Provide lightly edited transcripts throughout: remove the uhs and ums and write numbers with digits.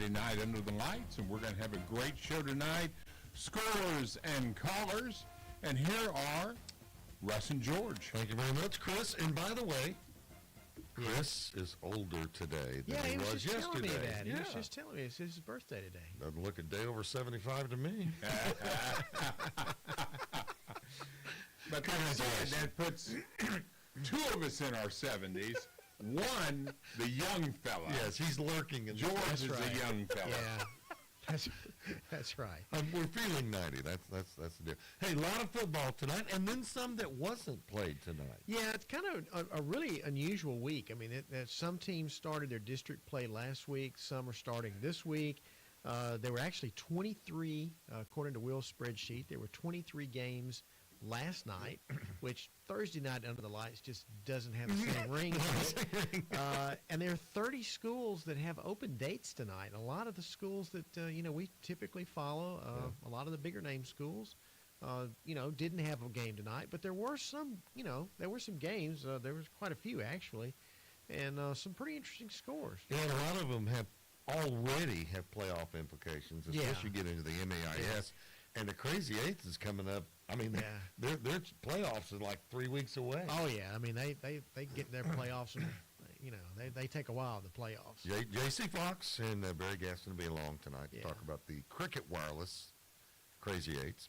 Friday night under the lights, and we're going to have a great show tonight. Scores and callers, and here are Russ and George. Thank you very much, Chris. And by the way, Chris is older today than he was yesterday. Telling me that. He was just telling me it's his birthday today. Doesn't look a day over 75 to me. But that puts two of us in our 70s. One, the young fella. Yes, he's lurking. And George is a young fella. Yeah, that's right. We're feeling 90. That's the deal. Hey, a lot of football tonight, and then some that wasn't played tonight. Yeah, it's kind of a really unusual week. I mean, some teams started their district play last week. Some are starting this week. There were actually 23, according to Will's spreadsheet. There were 23 games last night, which Thursday night under the lights just doesn't have the same ring to it. And there are 30 schools that have open dates tonight. A lot of the schools that we typically follow, a lot of the bigger name schools, didn't have a game tonight. But there were some, games. There was quite a few actually, and some pretty interesting scores. Yeah, and a lot of them already have playoff implications, especially you get into the MAIS. And the Crazy Eights is coming up. I mean, their playoffs are like 3 weeks away. Oh yeah, I mean they get their playoffs, and they take a while, the playoffs. J.C. Fox and Barry Gaston will be along tonight to talk about the Cricket Wireless Crazy Eights.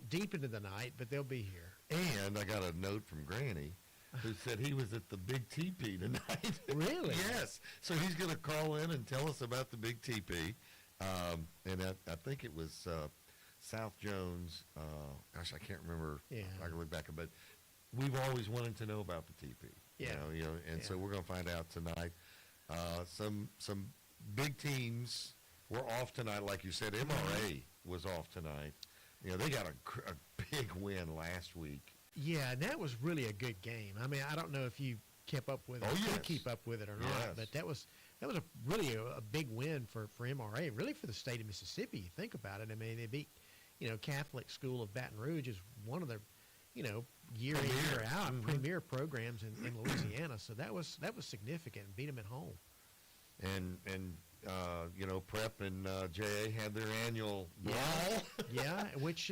Deep into the night, but they'll be here. And I got a note from Granny, who said he was at the Big Teepee tonight. Really? Yes. So he's going to call in and tell us about the Big Teepee. And I think it was South Jones. Gosh, I can't remember. Yeah. I can look back, but we've always wanted to know about the teepee. Yeah. So we're going to find out tonight. Some big teams were off tonight, like you said. MRA was off tonight. They got a big win last week. Yeah, and that was really a good game. I mean, I don't know if you kept up with it, keep up with it or not, but that was really a big win for MRA, really for the state of Mississippi. You think about it. I mean, they beat Catholic School of Baton Rouge is one of their year in year out premier programs in Louisiana. So that was significant. Beat them at home. And Prep and JA had their annual brawl. Yeah, which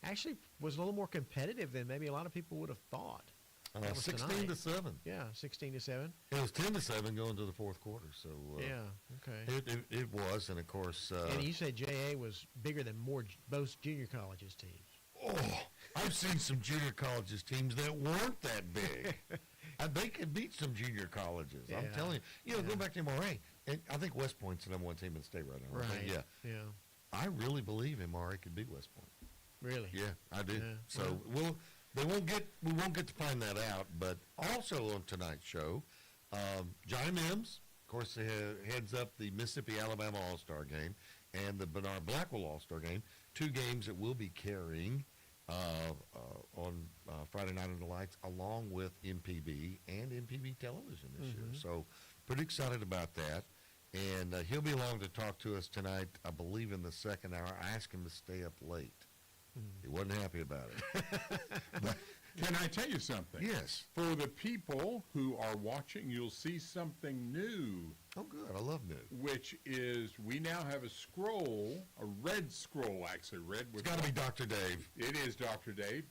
actually was a little more competitive than maybe a lot of people would have thought. 16-7. Yeah, 16-7. It was 10-7 going to the fourth quarter. So okay. It was, and of course. And you said JA was bigger than most junior colleges teams. Oh, I've seen some junior colleges teams that weren't that big. They could beat some junior colleges. Yeah. I'm telling you. Go back to MRA, and I think West Point's the number one team in the state right now. Right. Yeah. I really believe MRA could beat West Point. Really? Yeah, I do. Yeah. So we won't get to find that out. But also on tonight's show, Johnny Mims, of course, heads up the Mississippi-Alabama All-Star Game and the Bernard-Blackwell All-Star Game, two games that we'll be carrying on Friday Night Under the Lights, along with MPB and MPB Television this year. So pretty excited about that. And he'll be along to talk to us tonight, I believe, in the second hour. I asked him to stay up late. He wasn't happy about it. But can I tell you something? Yes. For the people who are watching, you'll see something new. Oh, good. I love new. Which is, we now have a scroll, a red scroll, actually. Red. It's got to be Dr. Dave. It is Dr. Dave.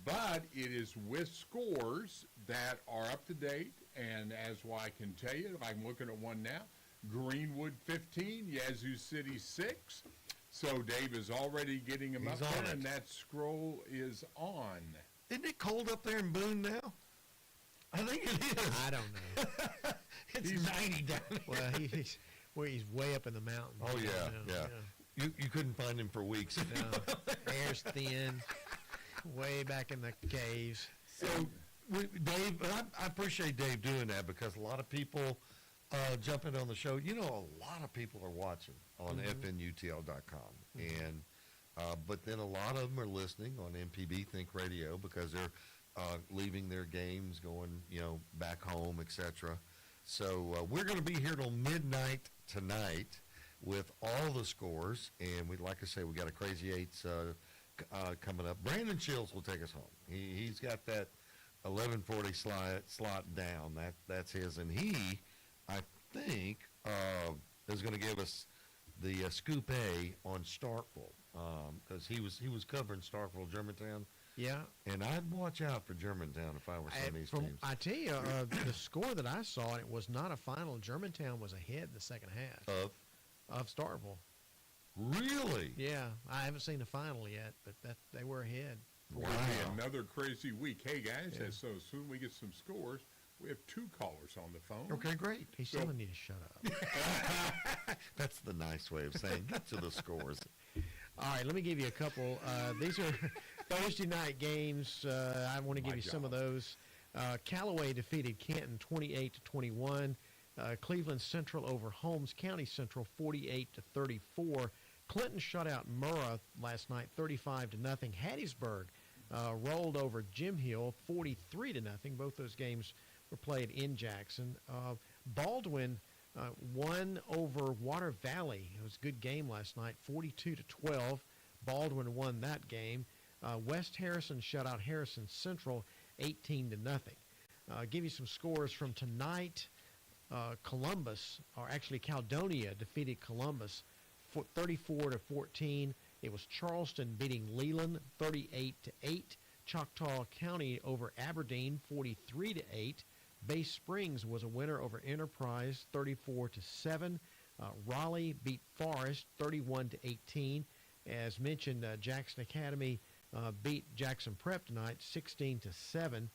But it is with scores that are up to date. And as I can tell you, I'm looking at one now. Greenwood 15, Yazoo City 6. So Dave is already getting him up there, and that scroll is on. Isn't it cold up there in Boone now? I think it is. I don't know. It's 90 down there. Well, he's way up in the mountains. Oh, yeah. You couldn't find him for weeks. No. Air's thin, way back in the caves. So, Dave, I appreciate Dave doing that because a lot of people jumping on the show. A lot of people are watching on FNUTL.com. And but then a lot of them are listening on MPB Think Radio because they're leaving their games, going, back home, etc. So we're going to be here till midnight tonight with all the scores. And like I say, we got a Crazy Eights coming up. Brandon Shields will take us home. He's got that 11:40 slot down. That's his. And he, I think, is going to give us the Scoop A on Starkville, because he was covering Starkville, Germantown, Yeah. and I'd watch out for Germantown if I were some of these teams. I tell you, the score that I saw, it was not a final. Germantown was ahead in the second half of Starkville. Really? Yeah, I haven't seen the final yet, but they were ahead. Wow. It'll be another crazy week. Hey, guys, so soon we get some scores, we have 2 callers on the phone. Okay, great. He's telling me to shut up. That's the nice way of saying get to the scores. All right, let me give you a couple. These are Thursday night games. I want to give you some of those. Callaway defeated Canton 28-21. Cleveland Central over Holmes County Central 48-34. Clinton shut out Murrah last night 35-0. Hattiesburg rolled over Jim Hill 43-0. Both those games were played in Jackson. Baldwin won over Water Valley. It was a good game last night, 42-12. Baldwin won that game. West Harrison shut out Harrison Central 18-0. Give you some scores from tonight. Columbus, or actually Caledonia, defeated Columbus 34-14. It was Charleston beating Leland 38-8. Choctaw County over Aberdeen 43-8. Bay Springs was a winner over Enterprise 34-7. Raleigh beat Forest 31-18. As mentioned, Jackson Academy beat Jackson Prep tonight 16-7.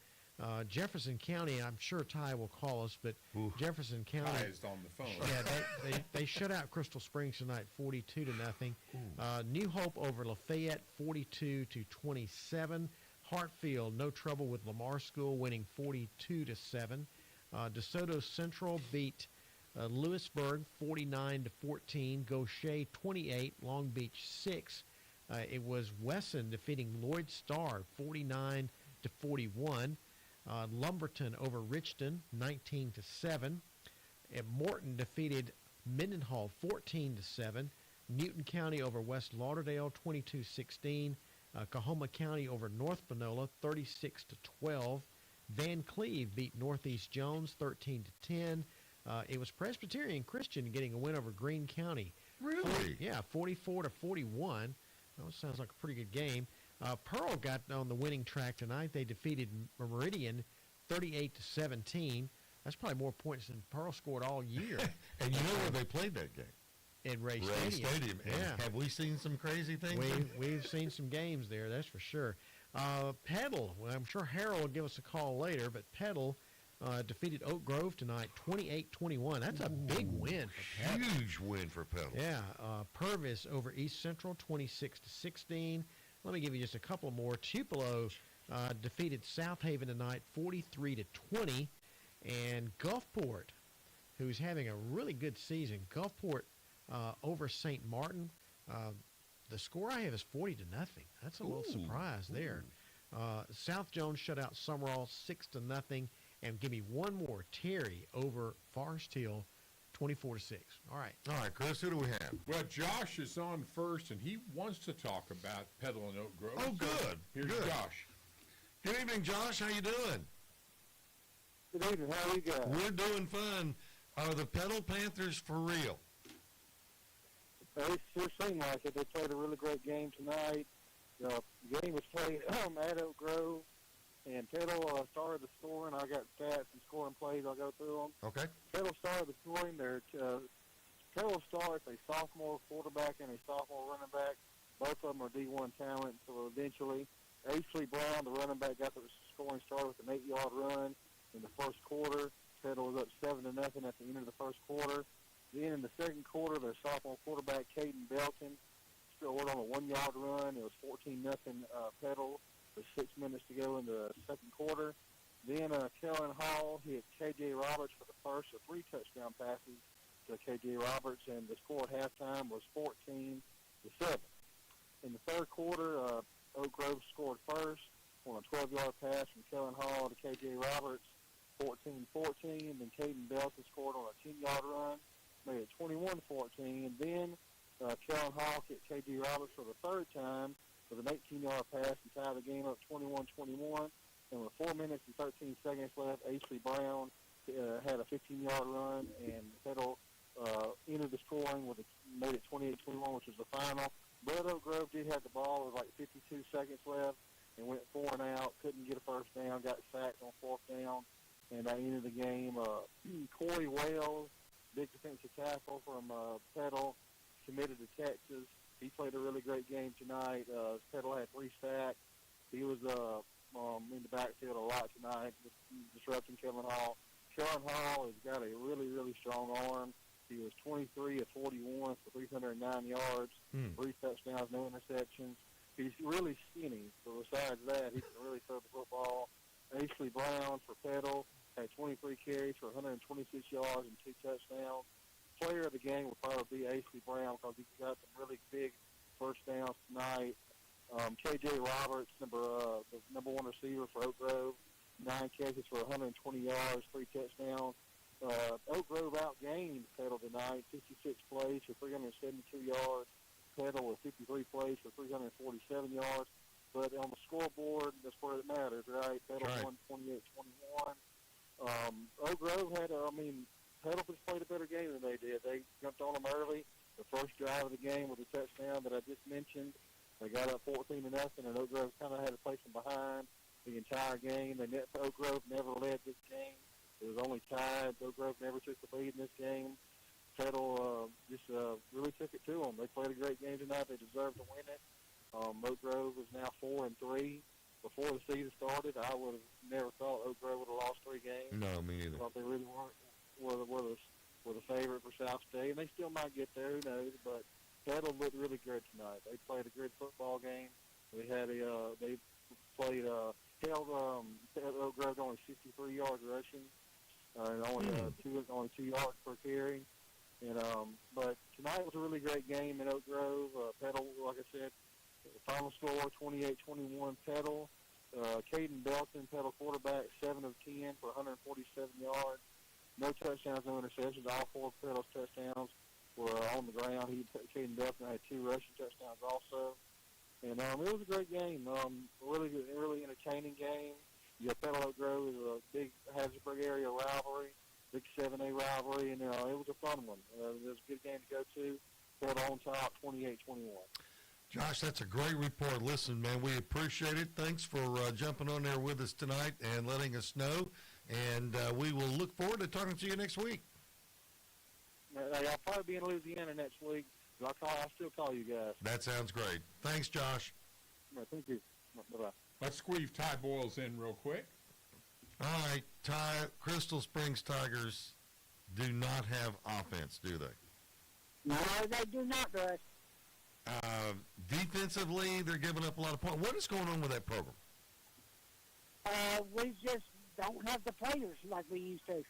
Jefferson County, I'm sure Ty will call us, but Jefferson County. Ty is on the phone. Yeah, they shut out Crystal Springs tonight 42-0. New Hope over Lafayette 42-27. Hartfield, no trouble with Lamar School, winning 42-7. DeSoto Central beat Lewisburg 49-14. Gaucher 28. Long Beach 6. It was Wesson defeating Lloyd Starr 49-41. Lumberton over Richton 19-7. Morton defeated Mendenhall 14-7. Newton County over West Lauderdale 22-16. Coahoma County over North Panola 36-12. Van Cleve beat Northeast Jones 13-10. It was Presbyterian Christian getting a win over Greene County. Really? 44-41. That sounds like a pretty good game. Pearl got on the winning track tonight. They defeated Meridian 38-17. That's probably more points than Pearl scored all year. And you know where they played that game? In Ray Stadium. And yeah. have we seen some crazy things? We've seen some games there, that's for sure. Petal, well, I'm sure Harold will give us a call later, but Petal defeated Oak Grove tonight 28-21. That's a big win for Petal. Huge win for Petal. Yeah. Purvis over East Central 26-16. Let me give you just a couple more. Tupelo defeated South Haven tonight 43-20. And Gulfport, who's having a really good season, Gulfport over St. Martin. The score I have is 40-0. That's a little surprise there. South Jones shut out Summerall 6-0. And give me one more. Terry over Forest Hill 24-6. All right, Chris, who do we have? Well, Josh is on first, and he wants to talk about Petal and Oak Grove. Oh, good. Here's Good. Josh. Good evening, Josh. How you doing? Good evening. How are you guys? We're doing fun. Are the Petal Panthers for real? It sure seemed like it. They played a really great game tonight. The game was played at Oak Grove, and Petal started the scoring. I got stats and scoring plays. I'll go through them. Okay. Petal started the scoring. Petal starts a sophomore quarterback and a sophomore running back. Both of them are D1 talent. So eventually, Ashley Brown, the running back, got the scoring started with an 8-yard run in the first quarter. Petal was up 7-0 at the end of the first quarter. Then in the second quarter, their sophomore quarterback, Caden Belton, scored on a 1-yard run. It was 14-0 Petal with 6 minutes to go in the second quarter. Then Kellen Hall hit K.J. Roberts for the first of 3 touchdown passes to K.J. Roberts, and the score at halftime was 14-7. In the third quarter, Oak Grove scored first on a 12-yard pass from Kellen Hall to K.J. Roberts, 14-14. Then Caden Belton scored on a 10-yard run, made it 21-14. And then Kellen Hall hit K.J. Roberts for the third time with an 18-yard pass and tied the game up 21-21. And with 4 minutes and 13 seconds left, Ashley Brown had a 15-yard run, and Petal ended the scoring made it 28-21, which was the final. But Oak Grove did have the ball with like 52 seconds left and went 4 and out. Couldn't get a first down. Got sacked on 4th down, and that ended the game. Corey Wales, big defensive tackle from Petal, committed to Texas. He played a really great game tonight. Petal had 3 sacks. He was in the backfield a lot tonight, disrupting Kellen Hall. Kellen Hall has got a really, really strong arm. He was 23 of 41 for 309 yards, 3 touchdowns, no interceptions. He's really skinny, but besides that, he can really throw the football. Ashley Brown for Petal had 23 carries for 126 yards and 2 touchdowns. Player of the game will probably be Ashley Brown because he got some really big first downs tonight. K.J. Roberts, the number 1 receiver for Oak Grove, 9 catches for 120 yards, 3 touchdowns. Oak Grove outgained Petal tonight, 56 plays for 372 yards. Petal with 53 plays for 347 yards. But on the scoreboard, that's where it matters, right? Petal won 28-21. Oak Grove Petal just played a better game than they did. They jumped on them early. The first drive of the game with a touchdown that I just mentioned. They got up 14-0, and Oak Grove kind of had to play from behind the entire game. Oak Grove never led this game. It was only tied. Oak Grove never took the lead in this game. Petal just really took it to them. They played a great game tonight. They deserved to win it. Oak Grove is now 4-3. Before the season started, I would have never thought Oak Grove would have lost 3 games. No, me neither. I thought they really were the favorite for South State, and they still might get there. Who knows? But Petal looked really good tonight. They played a good football game. They played held Oak Grove to only 63 yards rushing. And only 2 yards per carry. And but tonight was a really great game in Oak Grove. Petal, like I said, the final score 28-21 Petal. Caden Belton, Petal quarterback, 7 of 10 for 147 yards. No touchdowns, no interceptions. All 4 of Petal's touchdowns were on the ground. Caden Belton had 2 rushing touchdowns also. And it was a great game. Really entertaining game. Petal Oak Grove is a big Harrisburg area rivalry, big 7A rivalry, and it was a fun one. It was a good game to go to. Petal on top, 28-21. Josh, that's a great report. Listen, man, we appreciate it. Thanks for jumping on there with us tonight and letting us know. And we will look forward to talking to you next week. I'll probably be in Louisiana next week. I'll still call you guys. That sounds great. Thanks, Josh. Thank you. Bye-bye. Let's squeeze Ty Boyles in real quick. All right, Crystal Springs Tigers do not have offense, do they? No, they do not, Russ. Defensively, they're giving up a lot of points. What is going on with that program? We just don't have the players like we used to.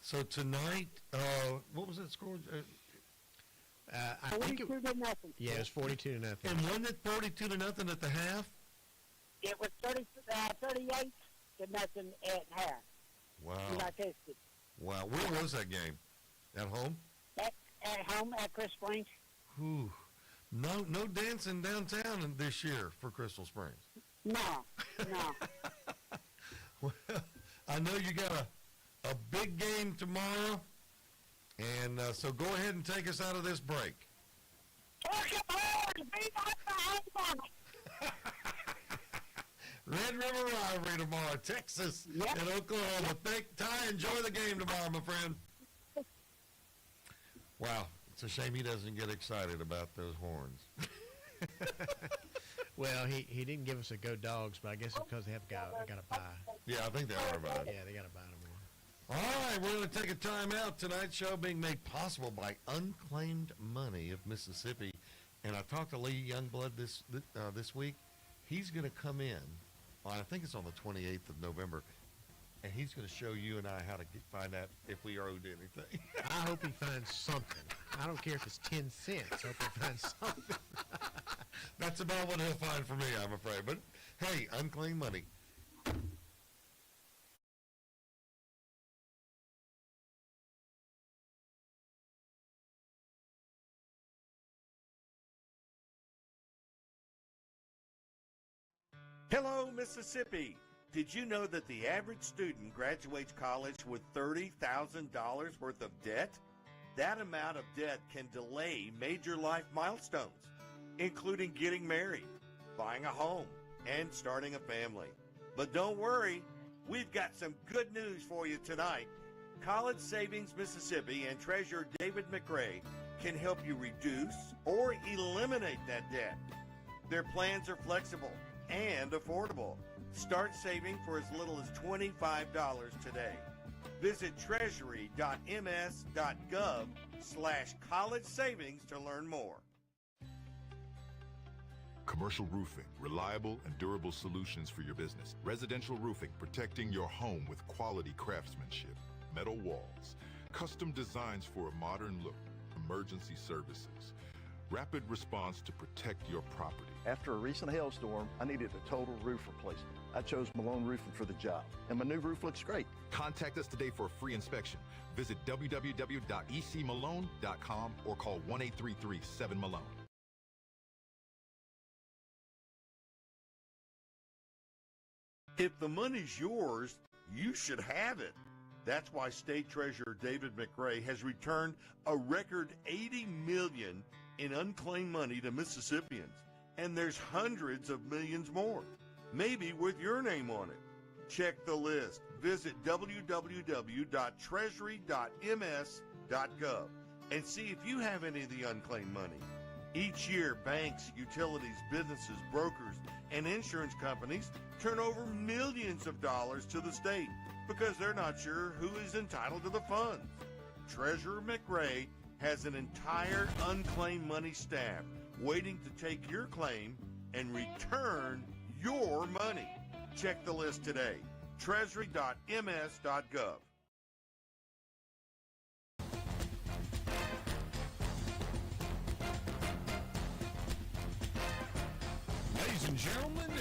So tonight, what was that score? I think 42-0. it was 42-0. And wasn't it 42-0 at the half? It was 38-0 at half. Wow. I tested. Wow. Where was that game? At home? At home at Chris Springs. Whew. No dancing downtown this year for Crystal Springs. No. Well, I know you got a big game tomorrow, and so go ahead and take us out of this break. Red River Rivalry tomorrow, Texas and Oklahoma. Ty, enjoy the game tomorrow, my friend. Wow, it's a shame he doesn't get excited about those horns. Well, he didn't give us a go dogs, but I guess it's because they have got a bye. Yeah, I think they are about it. Yeah, they got a bye tomorrow. All right, we're going to take a time out. Tonight's show being made possible by Unclaimed Money of Mississippi. And I talked to Lee Youngblood this week. He's going to come in, I think it's on the 28th of November, and he's going to show you and I how to find out if we are owed anything. I hope he finds something. I don't care if it's 10 cents. I hope he finds something. That's about what he'll find for me, I'm afraid. But, hey, Unclaimed Money. Hello, Mississippi. Did you know that the average student graduates college with $30,000 worth of debt? That amount of debt can delay major life milestones, including getting married, buying a home, and starting a family. But don't worry, we've got some good news for you tonight. College Savings Mississippi and Treasurer David McRae can help you reduce or eliminate that debt. Their plans are flexible and affordable. Start saving for as little as $25 today. Visit treasury.ms.gov/college savings to learn more. Commercial roofing, reliable and durable solutions for your business. Residential roofing, protecting your home with quality craftsmanship. Metal walls, custom designs for a modern look. Emergency services, rapid response to protect your property. After a recent hailstorm, I needed a total roof replacement. I chose Malone Roofing for the job, and my new roof looks great. Contact us today for a free inspection. Visit www.ecmalone.com or call 1-833-7-MALONE. If the money's yours, you should have it. That's why State Treasurer David McRae has returned a record $80 million in unclaimed money to Mississippians. And there's hundreds of millions more, maybe with your name on it. Check the list. Visit www.treasury.ms.gov and see if you have any of the unclaimed money. Each year, banks, utilities, businesses, brokers, and insurance companies turn over millions of dollars to the state because they're not sure who is entitled to the funds. Treasurer McRae has an entire unclaimed money staff waiting to take your claim and return your money. Check the list today. Treasury.ms.gov. Ladies and gentlemen,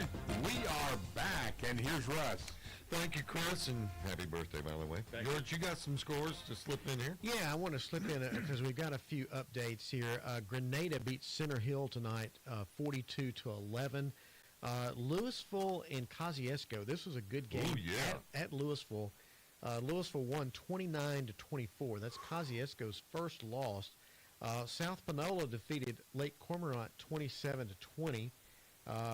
we are back, and here's Russ. Thank you, Chris, and happy birthday, by the way. George, you got some scores to slip in here? Yeah, I want to slip in because we've got a few updates here. Grenada beat Center Hill tonight, 42-11. Louisville and Kosciuszko. This was a good game. Oh, yeah. At Louisville. Louisville won 29-24. That's Kosciuszko's first loss. South Panola defeated Lake Cormorant 27-20.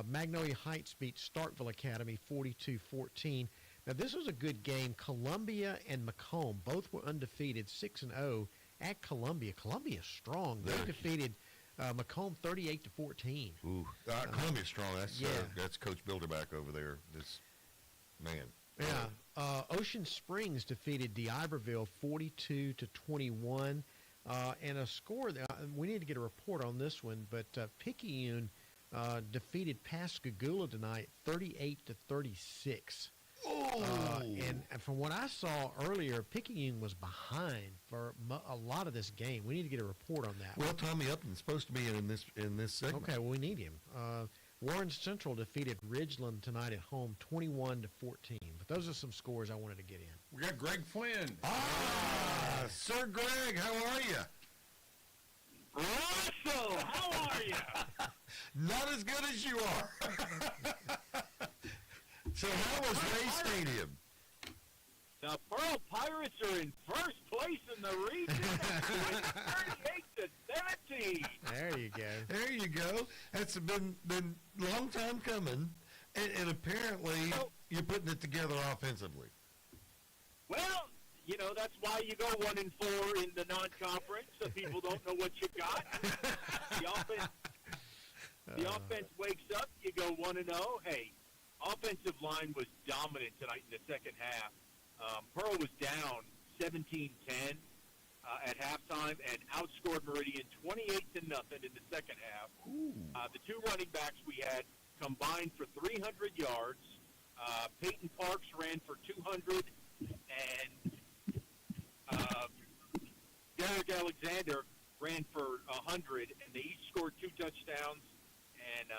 Magnolia Heights beat Starkville Academy 42-14. Now, this was a good game. Columbia and Macomb both were undefeated, 6-0 at Columbia. Columbia's strong. They defeated Macomb 38-14. Ooh, Columbia's strong. That's yeah. That's Coach Bilderback over there. This man. Yeah. Ocean Springs defeated DeIverville 42-21. And a score, we need to get a report on this one, but Picayune defeated Pascagoula tonight 38-36. And from what I saw earlier, Picayune was behind for a lot of this game. We need to get a report on that. Well, Tommy Upton's supposed to be in this segment. Okay, well, we need him. Warren Central defeated Ridgeland tonight at home 21-14. But those are some scores I wanted to get in. We got Greg Flynn. Sir Greg, how are you? Russell, how are you? Not as good as you are. So how was Ray Stadium? The Pearl Pirates are in first place in the region, 38-17. There you go. There you go. That's been long time coming, and apparently you're putting it together offensively. Well, you know, that's why you go 1-4 in the non-conference, so people don't know what you got. The offense wakes up, you go 1-0. Hey, offensive line was dominant tonight in the second half. Pearl was down 17-10 at halftime and outscored Meridian 28-0 in the second half. The two running backs we had combined for 300 yards. Peyton Parks ran for 200, and Derek Alexander ran for 100, and they each scored 2 touchdowns. And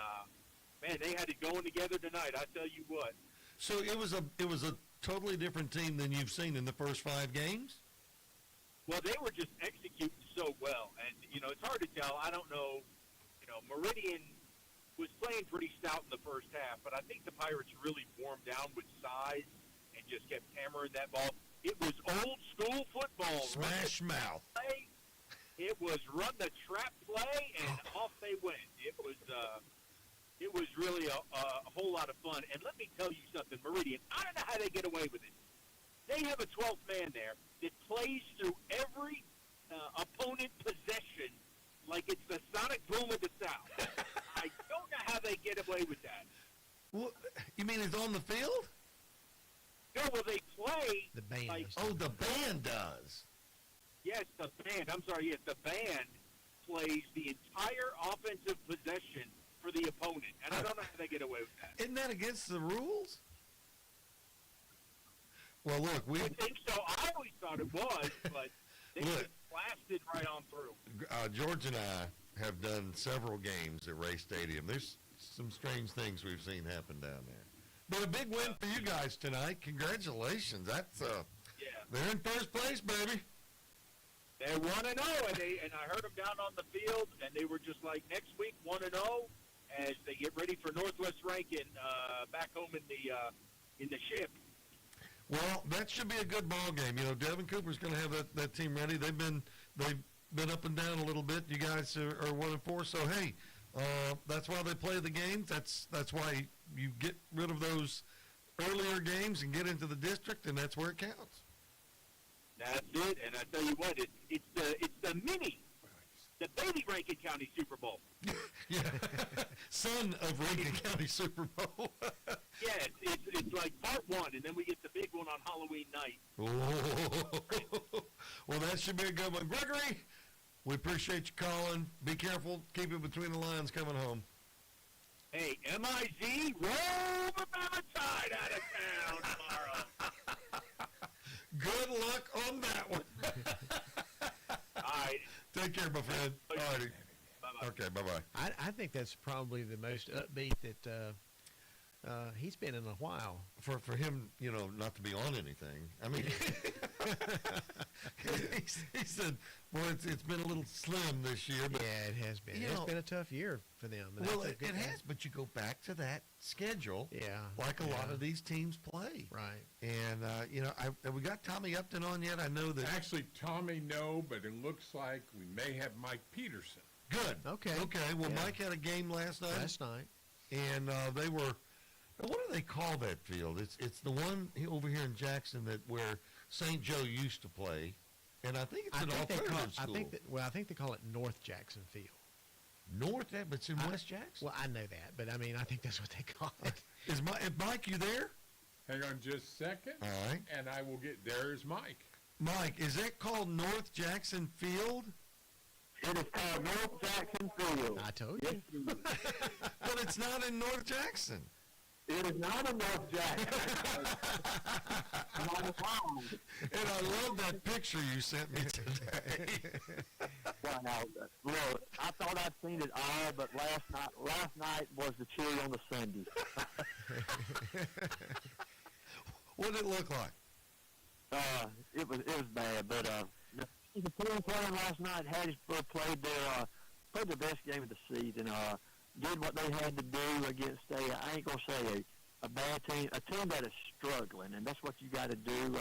man, they had it going together tonight. I tell you what. So it was a totally different team than you've seen in the first 5 games? Well, they were just executing so well, and you know it's hard to tell. I don't know. You know, Meridian was playing pretty stout in the first half, but I think the Pirates really warmed down with size and just kept hammering that ball. It was old school football. Smash mouth. It was run the trap play, and off they went. It was really a whole lot of fun. And let me tell you something, Meridian, I don't know how they get away with it. They have a 12th man there that plays through every opponent possession like it's the Sonic Boom of the South. I don't know how they get away with that. Well, you mean it's on the field? No, well, they play. The band. Like, Oh, the band does. yes, the band. I'm sorry, yes, the band plays the entire offensive possession for the opponent. And I don't know how they get away with that. Isn't that against the rules? Well, look, I think so. I always thought it was, but they Look. just blasted right on through. George and I have done several games at Ray Stadium. There's some strange things we've seen happen down there. But a big win for you guys tonight. Congratulations. That's Yeah. they're in first place, baby. They're 1-0, and I heard them down on the field, and they were just like next week 1-0 as they get ready for Northwest Rankin back home in the ship. Well, that should be a good ball game. You know, Devin Cooper's going to have that team ready. They've been up and down a little bit. You guys are 1-4, so hey, that's why they play the games. That's why you get rid of those earlier games and get into the district, and that's where it counts. That's it, and I tell you what, it's the Bailey Rankin County Super Bowl. Yeah, son of Rankin County Super Bowl. Yeah, it's like part one, and then we get the big one on Halloween night. Oh. Well, that should be a good one. Gregory, we appreciate you calling. Be careful. Keep it between the lines coming home. Hey, MIZ, roll the Bama Tide out of town tomorrow. Good luck on that one. All right. Take care, my friend. All righty. Bye-bye. Okay, bye-bye. I think that's probably the most upbeat that he's been in a while. For him, you know, not to be on anything. I mean, he said, well, it's been a little slim this year. But, Yeah, it has been. you It's know, been a tough year for them. and well, that's a it good thing. has, but you go back to that schedule. Yeah. Like a lot yeah, of these teams play. Right. And, you know, have we got Tommy Upton on yet? I know that. Actually, Tommy, no, but it looks like we may have Mike Peterson. Good. Okay. Okay. Well, Yeah. Mike had a game last night. Last night. And they were, what do they call that field? It's the one over here in Jackson where St. Joe used to play. And I think it's an alternative school. I think they call it North Jackson Field. North, but it's in West Jackson. Well, I know that, but I mean, I think that's what they call it. Is Mike, you there? Hang on just a second. All right. And I will get, there's Mike. Mike, is that called North Jackson Field? It is called North Jackson Field. I told Yes, you. it is. But it's not in North Jackson. It is not in North Jackson. Not at all. And I love that picture you sent me today. Wow. Look, I thought I'd seen it all, but last night was the cherry on the Sunday. What did it look like? It was bad, but the team playing last night, Hattiesburg played their best game of the season. Did what they had to do against I ain't gonna say a bad team, a team that is struggling, and that's what you got to do.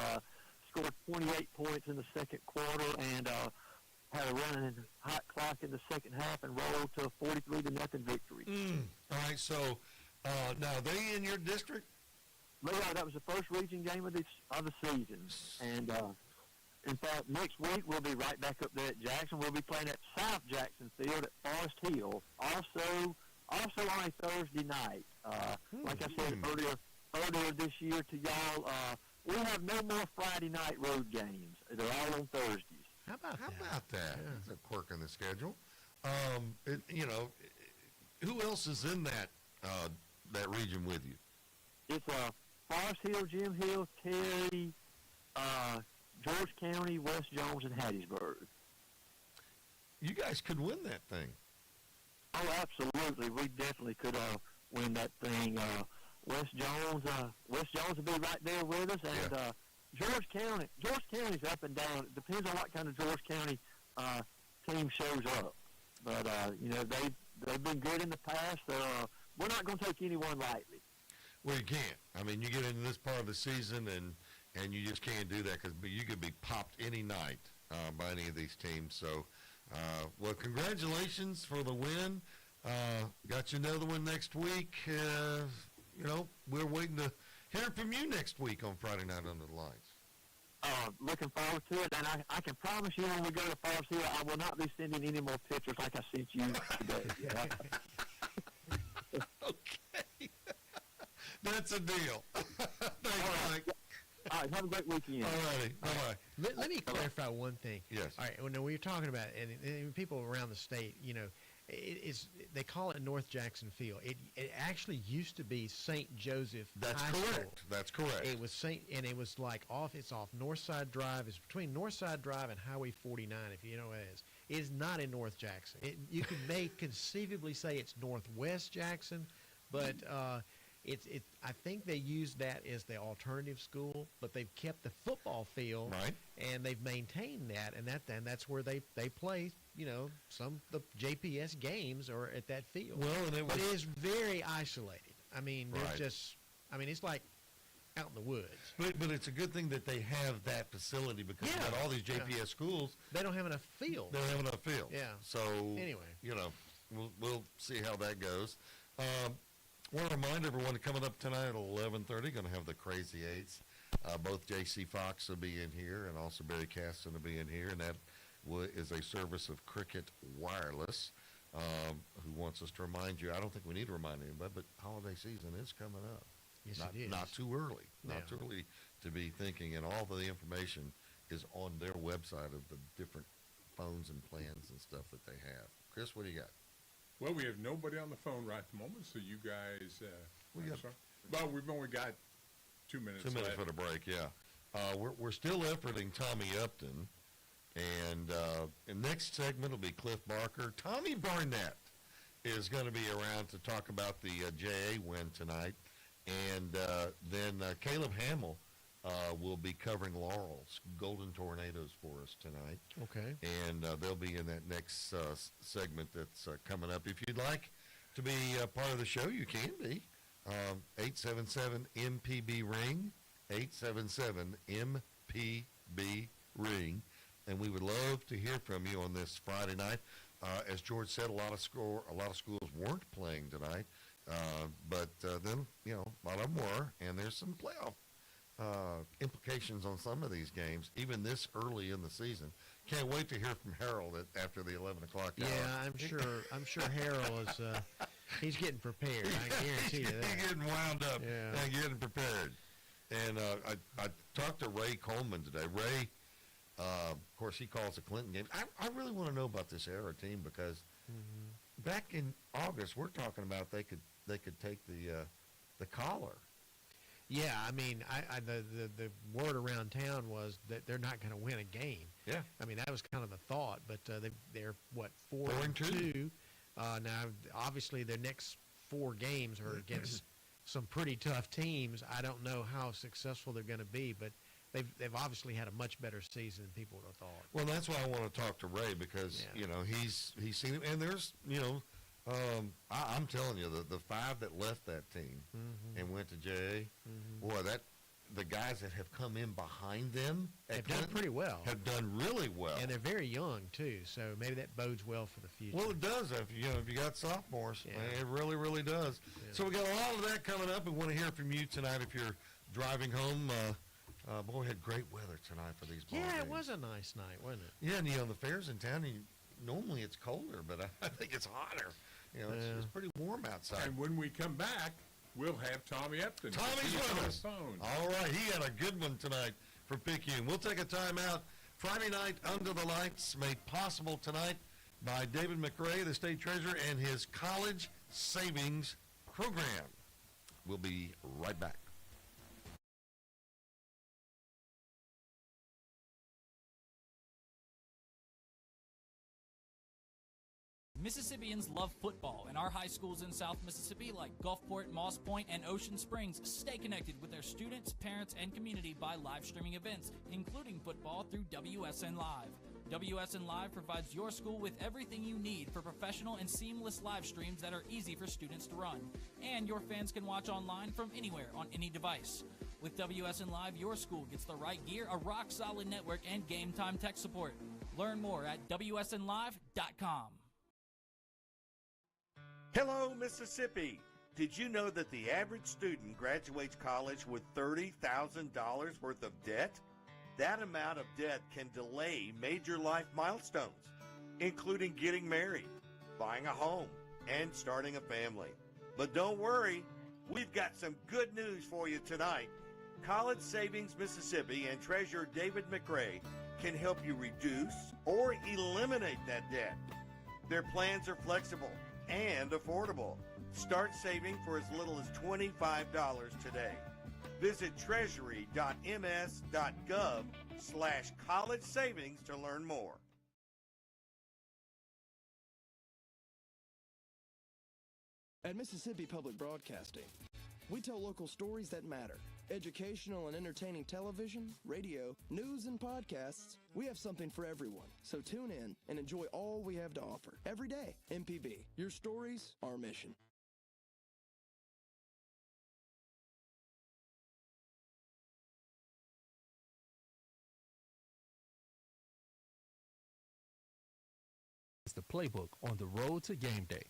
Scored 28 points in the second quarter, and had a running hot clock in the second half, and rolled to a 43-0 victory. All right, so now are they in your district? That was the first region game of the season, and in fact, next week we'll be right back up there at Jackson. We'll be playing at South Jackson Field at Forest Hill, also on a Thursday night. Like I said earlier this year to y'all, we have no more Friday night road games. They're all on Thursdays. How about that? Yeah. That's a quirk in the schedule. You know, who else is in that region with you? It's Forest Hill, Jim Hill, Terry, George County, West Jones, and Hattiesburg. You guys could win that thing. Oh, absolutely. We definitely could win that thing. West Jones will be right there with us, and George County's up and down. It depends on what kind of George County team shows up. But you know, they've been good in the past. We're not going to take anyone lightly. Well, you can't. I mean, you get into this part of the season, and you just can't do that but you could be popped any night by any of these teams. So Well, congratulations for the win. Got you another one next week. We're waiting to hear from you next week on Friday Night Under the Lights. Looking forward to it, and I can promise you when we go to Forest Hill, I will not be sending any more pictures like I sent you today. Okay. That's a deal. Thanks, Mike. All right, have a great weekend. All righty. Bye-bye. Let me clarify one thing. Yes. All right. When we're talking about and people around the state, they call it North Jackson Field. It actually used to be St. Joseph That's High correct. School. That's correct. It was it was like it's off Northside Drive. It's between Northside Drive and Highway 49, if you know what it is. It is not in North Jackson. You may conceivably say it's Northwest Jackson, but I think they use that as the alternative school, but they've kept the football field, Right. and they've maintained that, and that's where they play. Some of the JPS games are at that field. Well, and but it is very isolated. I mean, Right. it's like out in the woods. But it's a good thing that they have that facility because Yeah. you've got all these JPS schools. They don't have enough field. They don't have enough field. Yeah. So Anyway. we'll see how that goes. Want to remind everyone coming up tonight at 11:30, going to have the Crazy Eights. Both J.C. Fox will be in here, and also Barry Caston will be in here, and that is a service of Cricket Wireless, who wants us to remind you. I don't think we need to remind anybody, but holiday season is coming up. Yes, not, it is. Not too early. Not Yeah. too early to be thinking, and all of the information is on their website of the different phones and plans and stuff that they have. Chris, what do you got? Well, we have nobody on the phone right at the moment, so you guys. got- Well, we've only got 2 minutes. 2 minutes left. for the break, yeah. We're still efforting Tommy Upton, and next segment will be Cliff Barker. Tommy Barnett is going to be around to talk about the JA win tonight, and then Caleb Hamill will be covering Laurel's Golden Tornadoes for us tonight. Okay. And they'll be in that next segment that's coming up. If you'd like to be part of the show, you can be. 877-MPB-RING, 877-MPB-RING. And we would love to hear from you on this Friday night. As George said, a lot of schools weren't playing tonight. But then, a lot of them were. And there's some playoff implications on some of these games, even this early in the season. Can't wait to hear from Harold after the 11 o'clock hour. Yeah, I'm sure Harold is. He's getting prepared. I guarantee you that. He's getting wound up Yeah. and getting prepared. And I talked to Ray Coleman today. Ray, of course, he calls the Clinton game. I really want to know about this Era team because back in August, we're talking about they could take the collar. Yeah, I mean, the word around town was that they're not going to win a game. Yeah. I mean, that was kind of the thought, but they're what 4-2. Now, obviously, their next 4 games are against some pretty tough teams. I don't know how successful they're going to be, but they've obviously had a much better season than people would have thought. Well, that's why I want to talk to Ray because he's seen it, and there's I'm telling you the 5 that left that team and went to JA, boy, the guys that have come in behind them They've done pretty well. have done really well. And they're very young, too, so maybe that bodes well for the future. Well, it does if you got sophomores. Yeah. It really, really does. Yeah. So we got a lot of that coming up. We want to hear from you tonight if you're driving home. Boy, we had great weather tonight for these ball Yeah, games. it was a nice night, wasn't it? Yeah, and the fairs in town, normally it's colder, but I think it's hotter. It's pretty warm outside. And when we come back, we'll have Tommy Upton. Tommy's He's with on us. the phone. All right, he had a good one tonight for Picayune. We'll take a timeout. Friday night Under the Lights, made possible tonight by David McRae, the state treasurer, and his college savings program. We'll be right back. Mississippians love football, and our high schools in South Mississippi like Gulfport, Moss Point, and Ocean Springs stay connected with their students, parents, and community by live streaming events, including football through WSN Live. WSN Live provides your school with everything you need for professional and seamless live streams that are easy for students to run. And your fans can watch online from anywhere on any device. With WSN Live, your school gets the right gear, a rock-solid network, and game-time tech support. Learn more at WSNlive.com. Hello, Mississippi. Did you know that the average student graduates college with $30,000 worth of debt? That amount of debt can delay major life milestones, including getting married, buying a home, and starting a family. But don't worry, we've got some good news for you tonight. College Savings Mississippi and Treasurer David McRae can help you reduce or eliminate that debt. Their plans are flexible and affordable. Start saving for as little as $25 today. Visit treasury.ms.gov/college savings to learn more. At Mississippi Public Broadcasting, we tell local stories that matter. Educational and entertaining television, radio, news, and podcasts. We have something for everyone. So tune in and enjoy all we have to offer. Every day, MPB, your stories, our mission. The playbook on the road to game day.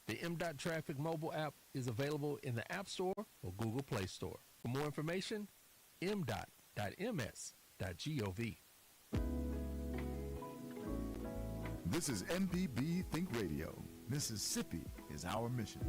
The M.Dot Traffic mobile app is available in the App Store or Google Play Store. For more information, m.ms.gov. This is MPB Think Radio. Mississippi is our mission.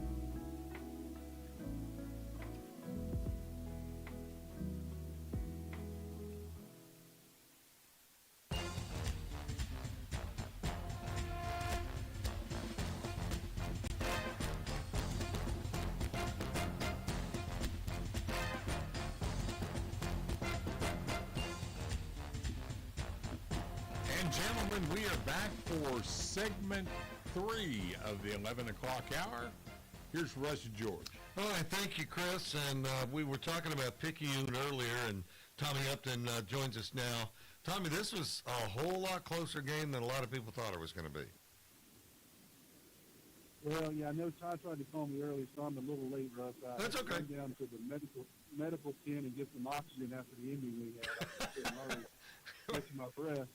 Gentlemen, we are back for segment 3 of the 11 o'clock hour. Here's Russ and George. All right, thank you, Chris. And we were talking about Picayune earlier, and Tommy Upton joins us now. Tommy, this was a whole lot closer game than a lot of people thought it was going to be. Well, yeah, I know Todd tried to call me early, so I'm a little late, Russ. That's okay. I went down to the medical tent and get some oxygen after the injury we had. I was already catching my breath.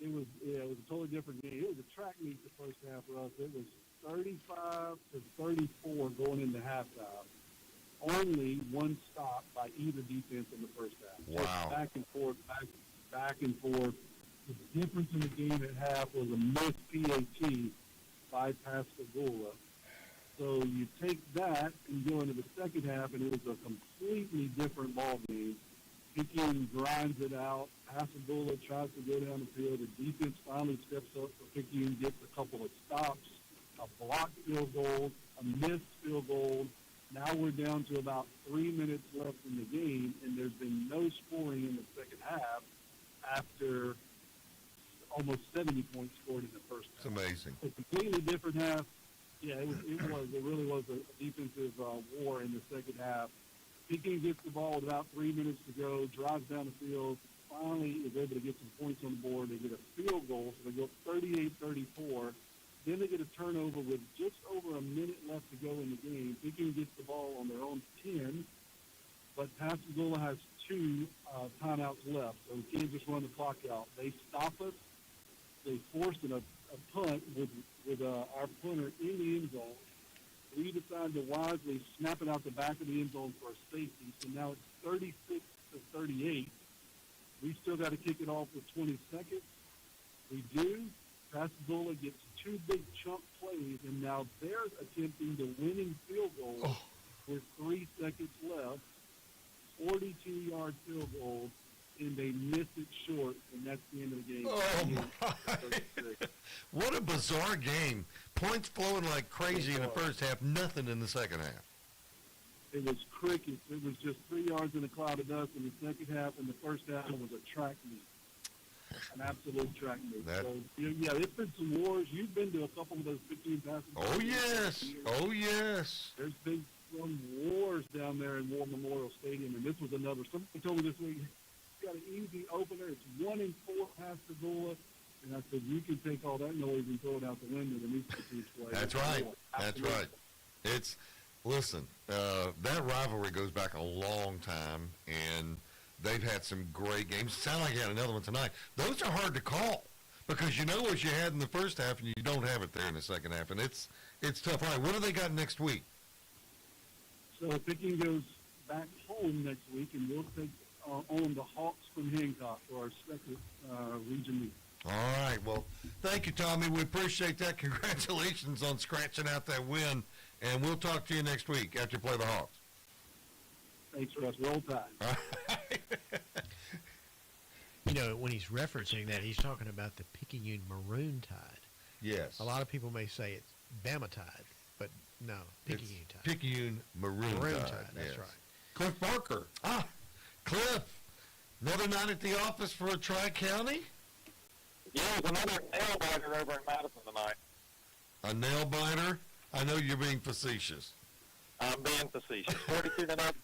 It was a totally different game. It was a track meet the first half for us. It was 35-34 going into halftime. Only one stop by either defense in the first half. Wow. Just back and forth, back and forth. The difference in the game at half was a missed PAT by Pascagoula. So you take that and go into the second half, and it was a completely different ball game. Picayune grinds it out. Pascagoula tries to go down the field. The defense finally steps up for Picayune, gets a couple of stops, a blocked field goal, a missed field goal. Now we're down to about 3 minutes left in the game, and there's been no scoring in the second half after almost 70 points scored in the first half. It's amazing. A completely different half. Yeah, it really was a defensive war in the second half. Picayune gets the ball with about 3 minutes to go, drives down the field, finally is able to get some points on the board. They get a field goal, so they go 38-34. Then they get a turnover with just over a minute left to go in the game. Picayune gets the ball on their own 10, but Pascagoula has 2 timeouts left, so we can't just run the clock out. They stop us. They force a punt with our punter in the end zone. We decide to wisely snap it out the back of the end zone for a safety. So now it's 36-38. We still got to kick it off with 20 seconds. We do. Pascagoula gets 2 big chunk plays, and now they're attempting the winning field goal with 3 seconds left. 42-yard field goal, and they miss it short, and that's the end of the game. Oh, my. What a bizarre game. Points flowing like crazy in the first half, nothing in the second half. It was crickets. It was just 3 yards in a cloud of dust in the second half, and the first half was a track meet, an absolute track meet. So, yeah, it's been some wars. You've been to a couple of those 15 passes. Oh, yes. Oh, yes. There's been some wars down there in War Memorial Stadium, and this was another. Somebody told me this week, you got an easy opener. It's 1-4 Pascagoula. And I said, you can take all that noise and throw it out the window when these teams play. That's right. That's right. It's, listen, that rivalry goes back a long time, and they've had some great games. Sound like you had another one tonight. Those are hard to call. because you know what you had in the first half, and you don't have it there in the second half, and it's tough. All right, what do they got next week? So Picking goes back home next week, and we'll take on the Hawks from Hancock for our second region meet. All right. Well, thank you, Tommy. We appreciate that. Congratulations on scratching out that win, and we'll talk to you next week after you play the Hawks. Thanks, Russ. Roll Tide. You know, when he's referencing that, he's talking about the Picayune Maroon Tide. Yes. A lot of people may say it's Bama Tide, but no, Picayune Tide. Picayune Maroon Tide. That's yes. right. Cliff Barker. Cliff, another night at the office for Tri-County? Yeah, it was another nail biter over in Madison tonight. A nail biter? I know you're being facetious. I'm being facetious.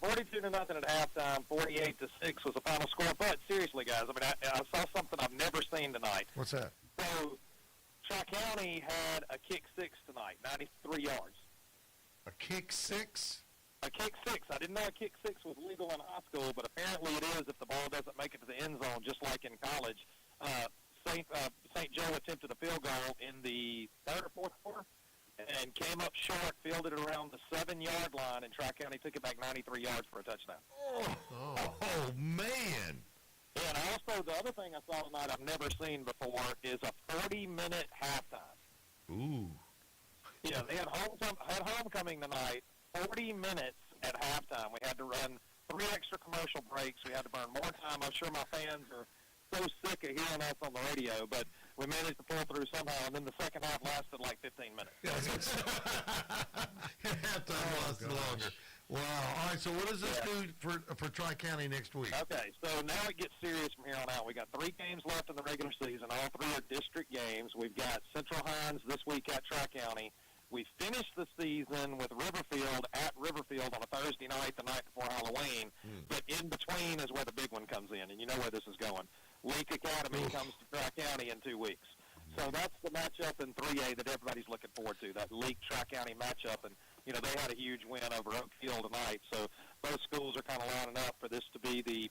42 to nothing at halftime. 48-6 was the final score. But seriously, guys, I mean, I saw something I've never seen tonight. What's that? So, Tri-County had a kick six tonight, 93 yards. A kick six? A kick six. I didn't know a kick six was legal in high school, but apparently it is if the ball doesn't make it to the end zone, just like in college. St. Joe attempted a field goal in the third or fourth quarter and came up short, fielded it around the 7-yard line, and Tri-County took it back 93 yards for a touchdown. Oh, man. Yeah, and also the other thing I saw tonight I've never seen before is a 40-minute halftime. Ooh. Yeah, they had homecoming tonight, 40 minutes at halftime. We had to run 3 extra commercial breaks. We had to burn more time. I'm sure my fans are so sick of hearing us on the radio, but we managed to pull through somehow, and then the second half lasted like 15 minutes. Halftime lasted longer. Wow. All right, so what does this do for Tri-County next week? Okay, so now it gets serious from here on out. We got 3 games left in the regular season. All 3 are district games. We've got Central Hines this week at Tri-County. We finished the season with Riverfield at Riverfield on a Thursday night, the night before Halloween. But in between is where the big one comes in, and you know where this is going. Lake Academy comes to Tri-County in 2 weeks. So that's the matchup in 3A that everybody's looking forward to, that Lake Tri-County matchup. And, you know, they had a huge win over Oakfield tonight. So both schools are kind of lining up for this to be the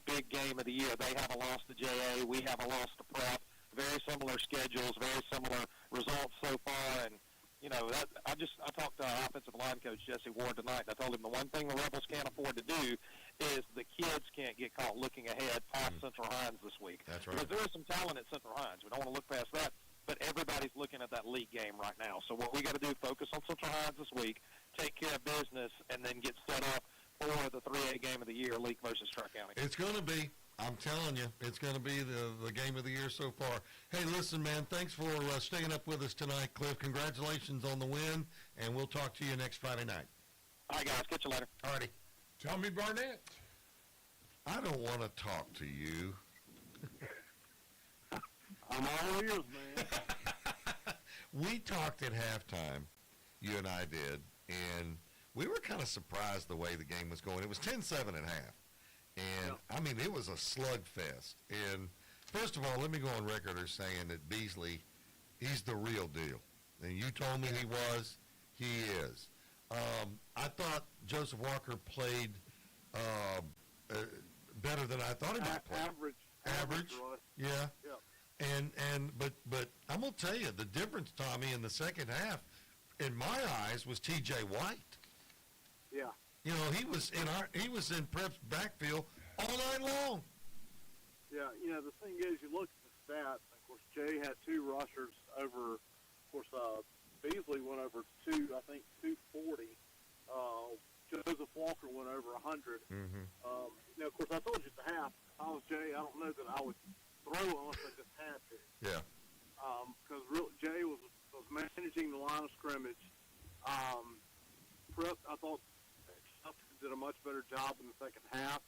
big game of the year. They have a loss to JA. We have a loss to Prep. Very similar schedules, very similar results so far. And, you know, I talked to our offensive line coach, Jesse Ward, tonight, and I told him the one thing the Rebels can't afford to do is the kids can't get caught looking ahead past Central Hines this week. That's right. Because there is some talent at Central Hines. We don't want to look past that, but everybody's looking at that league game right now. So what we got to do, focus on Central Hines this week, take care of business, and then get set up for the 3A game of the year, Leak versus Tri-County. It's going to be. I'm telling you, it's going to be the game of the year so far. Hey, listen, man, thanks for staying up with us tonight, Cliff. Congratulations on the win, and we'll talk to you next Friday night. All right, guys. Catch you later. All righty. Tommy Barnett. I don't want to talk to you. I'm all ears, man. We talked at halftime, you and I did, and we were kind of surprised the way the game was going. It was 10-7 at half. And, I mean, it was a slugfest. And, first of all, let me go on record as saying that Beasley, he's the real deal. And you told me he was. He is. I thought Joseph Walker played better than I thought he might play. Average. Yeah. But I'm going to tell you, the difference, Tommy, in the second half, in my eyes, was T.J. White. Yeah. You know, he was in Prep's backfield all night long. Yeah, you know, the thing is, you look at the stats, of course, Jay had 2 rushers over, of course, Beasley went over 240. Joseph Walker went over 100. Now, of course, I told you at the half, if I was Jay, I don't know that I would throw unless I just had to. Yeah. Because Jay was managing the line of scrimmage. Prep, I thought, did a much better job in the second half.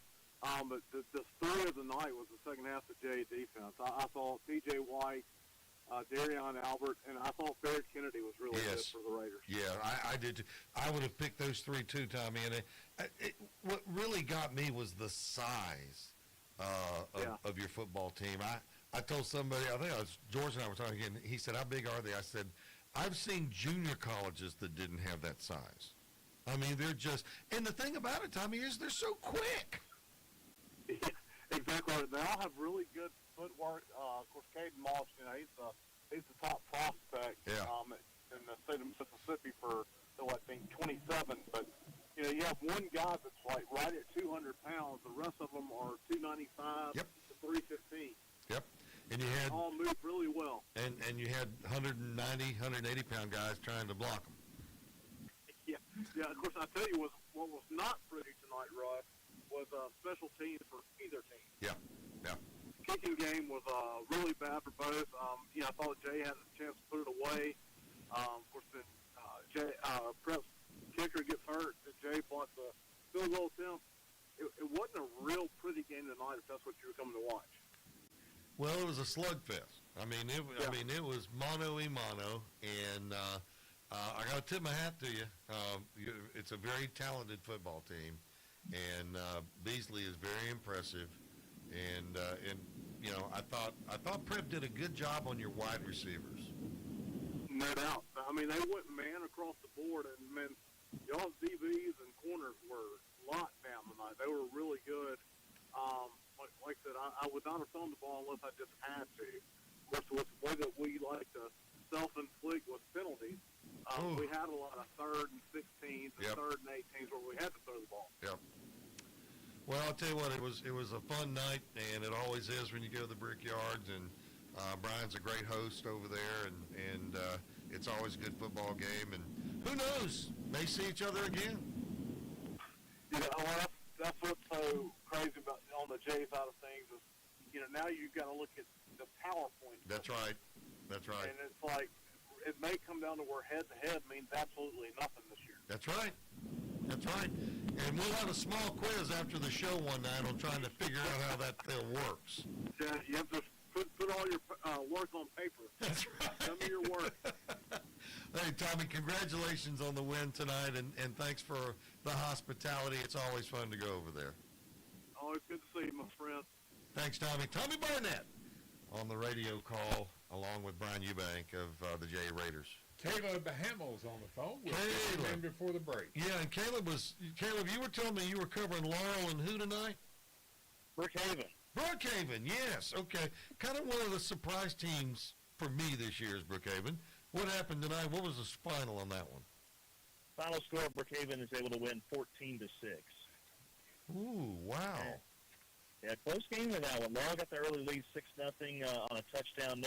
But the story of the night was the second half of Jay defense. I thought T.J. White, Darion Albert, and I thought Barrett Kennedy was really good for the Raiders. Yeah, I did too. I would have picked those 3 too, Tommy. And what really got me was the size of your football team. I told somebody, I think George and I were talking again, he said, how big are they? I said, I've seen junior colleges that didn't have that size. I mean, they're just, and the thing about it, Tommy, is they're so quick. Exactly. They all have really good footwork. Of course, Caden Moss, he's the top prospect in the state of Mississippi for, I think, 27. But, you have one guy that's like right at 200 pounds. The rest of them are 295 to 315. Yep. And you had all moved really well. And you had 190, 180-pound guys trying to block them. Yeah. Of course, I tell you what was not pretty tonight, Russ, was special teams for either team. Yeah. Kicking game was really bad for both. I thought Jay had a chance to put it away. Of course, then Prep's kicker gets hurt. And Jay blocks a field goal attempt. It wasn't a real pretty game tonight, if that's what you were coming to watch. Well, it was a slugfest. I mean, it was mano a mano, and I got to tip my hat to you. It's a very talented football team, and Beasley is very impressive. And I thought Prep did a good job on your wide receivers. No doubt. I mean, they went man across the board, and man, y'all's DBs and corners were locked down tonight. They were really good. Like I said, I would not have thrown the ball unless I just had to. Of course, with the way that we like to self-inflict with penalties, we had a lot of 3rd and 16s and 3rd and 18s where we had to throw the ball. Yep. Well, I'll tell you what, it was a fun night, and it always is when you go to the Brickyards, and Brian's a great host over there, and it's always a good football game, and who knows, may see each other again. That's what's so crazy about on the J side of things is, now you've got to look at the PowerPoint. That's right. And it's like, it may come down to where head-to-head means absolutely nothing this year. That's right. And we'll have a small quiz after the show one night on trying to figure out how that thing works. Yeah, you have to put all your work on paper. That's right. Tell me your work. Hey, Tommy, congratulations on the win tonight, and thanks for the hospitality. It's always fun to go over there. Always good to see you, my friend. Thanks, Tommy. Tommy Barnett on the radio call along with Brian Eubank of the J Raiders. Caleb Hamill's on the phone. Caleb. In before the break. Yeah, and Caleb, you were telling me you were covering Laurel and who tonight? Brookhaven. Brookhaven, yes. Okay. Kind of one of the surprise teams for me this year is Brookhaven. What happened tonight? What was the final on that one? Final score, Brookhaven is able to win 14-6. Ooh, wow. Yeah, close game in that one. Laurel got the early lead 6-0 on a touchdown.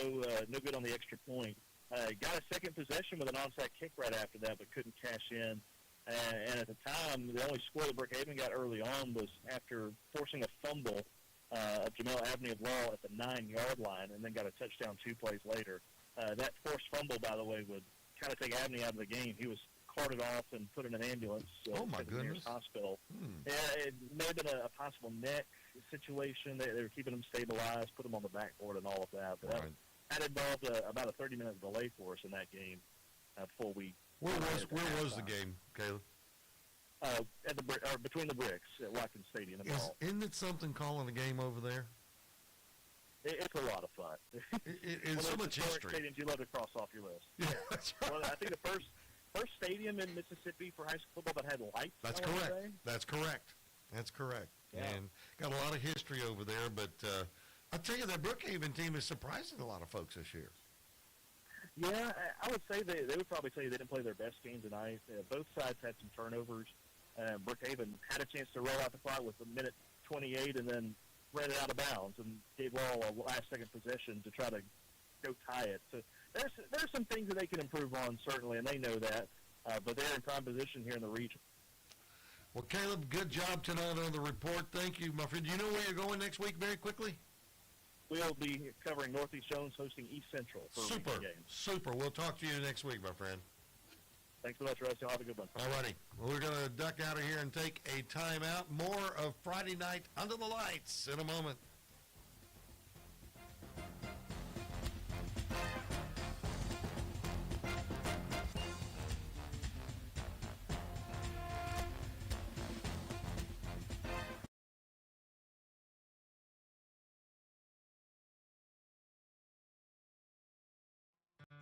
No good on the extra point. Got a second possession with an onside kick right after that, but couldn't cash in. And at the time, the only score that Brookhaven got early on was after forcing a fumble of Jamel Abney of Laurel at the 9-yard line, and then got a touchdown 2 plays later. That forced fumble, by the way, would kind of take Abney out of the game. He was carted off and put in an ambulance to the nearest hospital. Yeah, it may have been a possible neck situation. They were keeping him stabilized, put him on the backboard and all of that. But that involved about a 30-minute delay for us in that game before we... Where was the game, Caleb? Between the bricks at Watkins Stadium. Isn't it something calling a game over there? It's a lot of fun. It's so much history. Stadiums you love to cross off your list. Yeah, that's right. Well, I think the first stadium in Mississippi for high school football that had lights. That's correct. That's correct. Yeah. And got a lot of history over there, but I'll tell you, that Brookhaven team is surprising a lot of folks this year. Yeah, I would say they would probably say they didn't play their best game tonight. Both sides had some turnovers. Brookhaven had a chance to roll out the clock with a minute 28 and then ran it out of bounds and gave Laurel a last-second possession to try to go tie it. So there's some things that they can improve on, certainly, and they know that. But they're in prime position here in the region. Well, Caleb, good job tonight on the report. Thank you, my friend. Do you know where you're going next week very quickly? We'll be covering Northeast Jones hosting East Central for a weekend game. Super. We'll talk to you next week, my friend. Thanks so much, Russ. You'll have a good one. All righty. Well, we're going to duck out of here and take a timeout. More of Friday Night Under the Lights in a moment.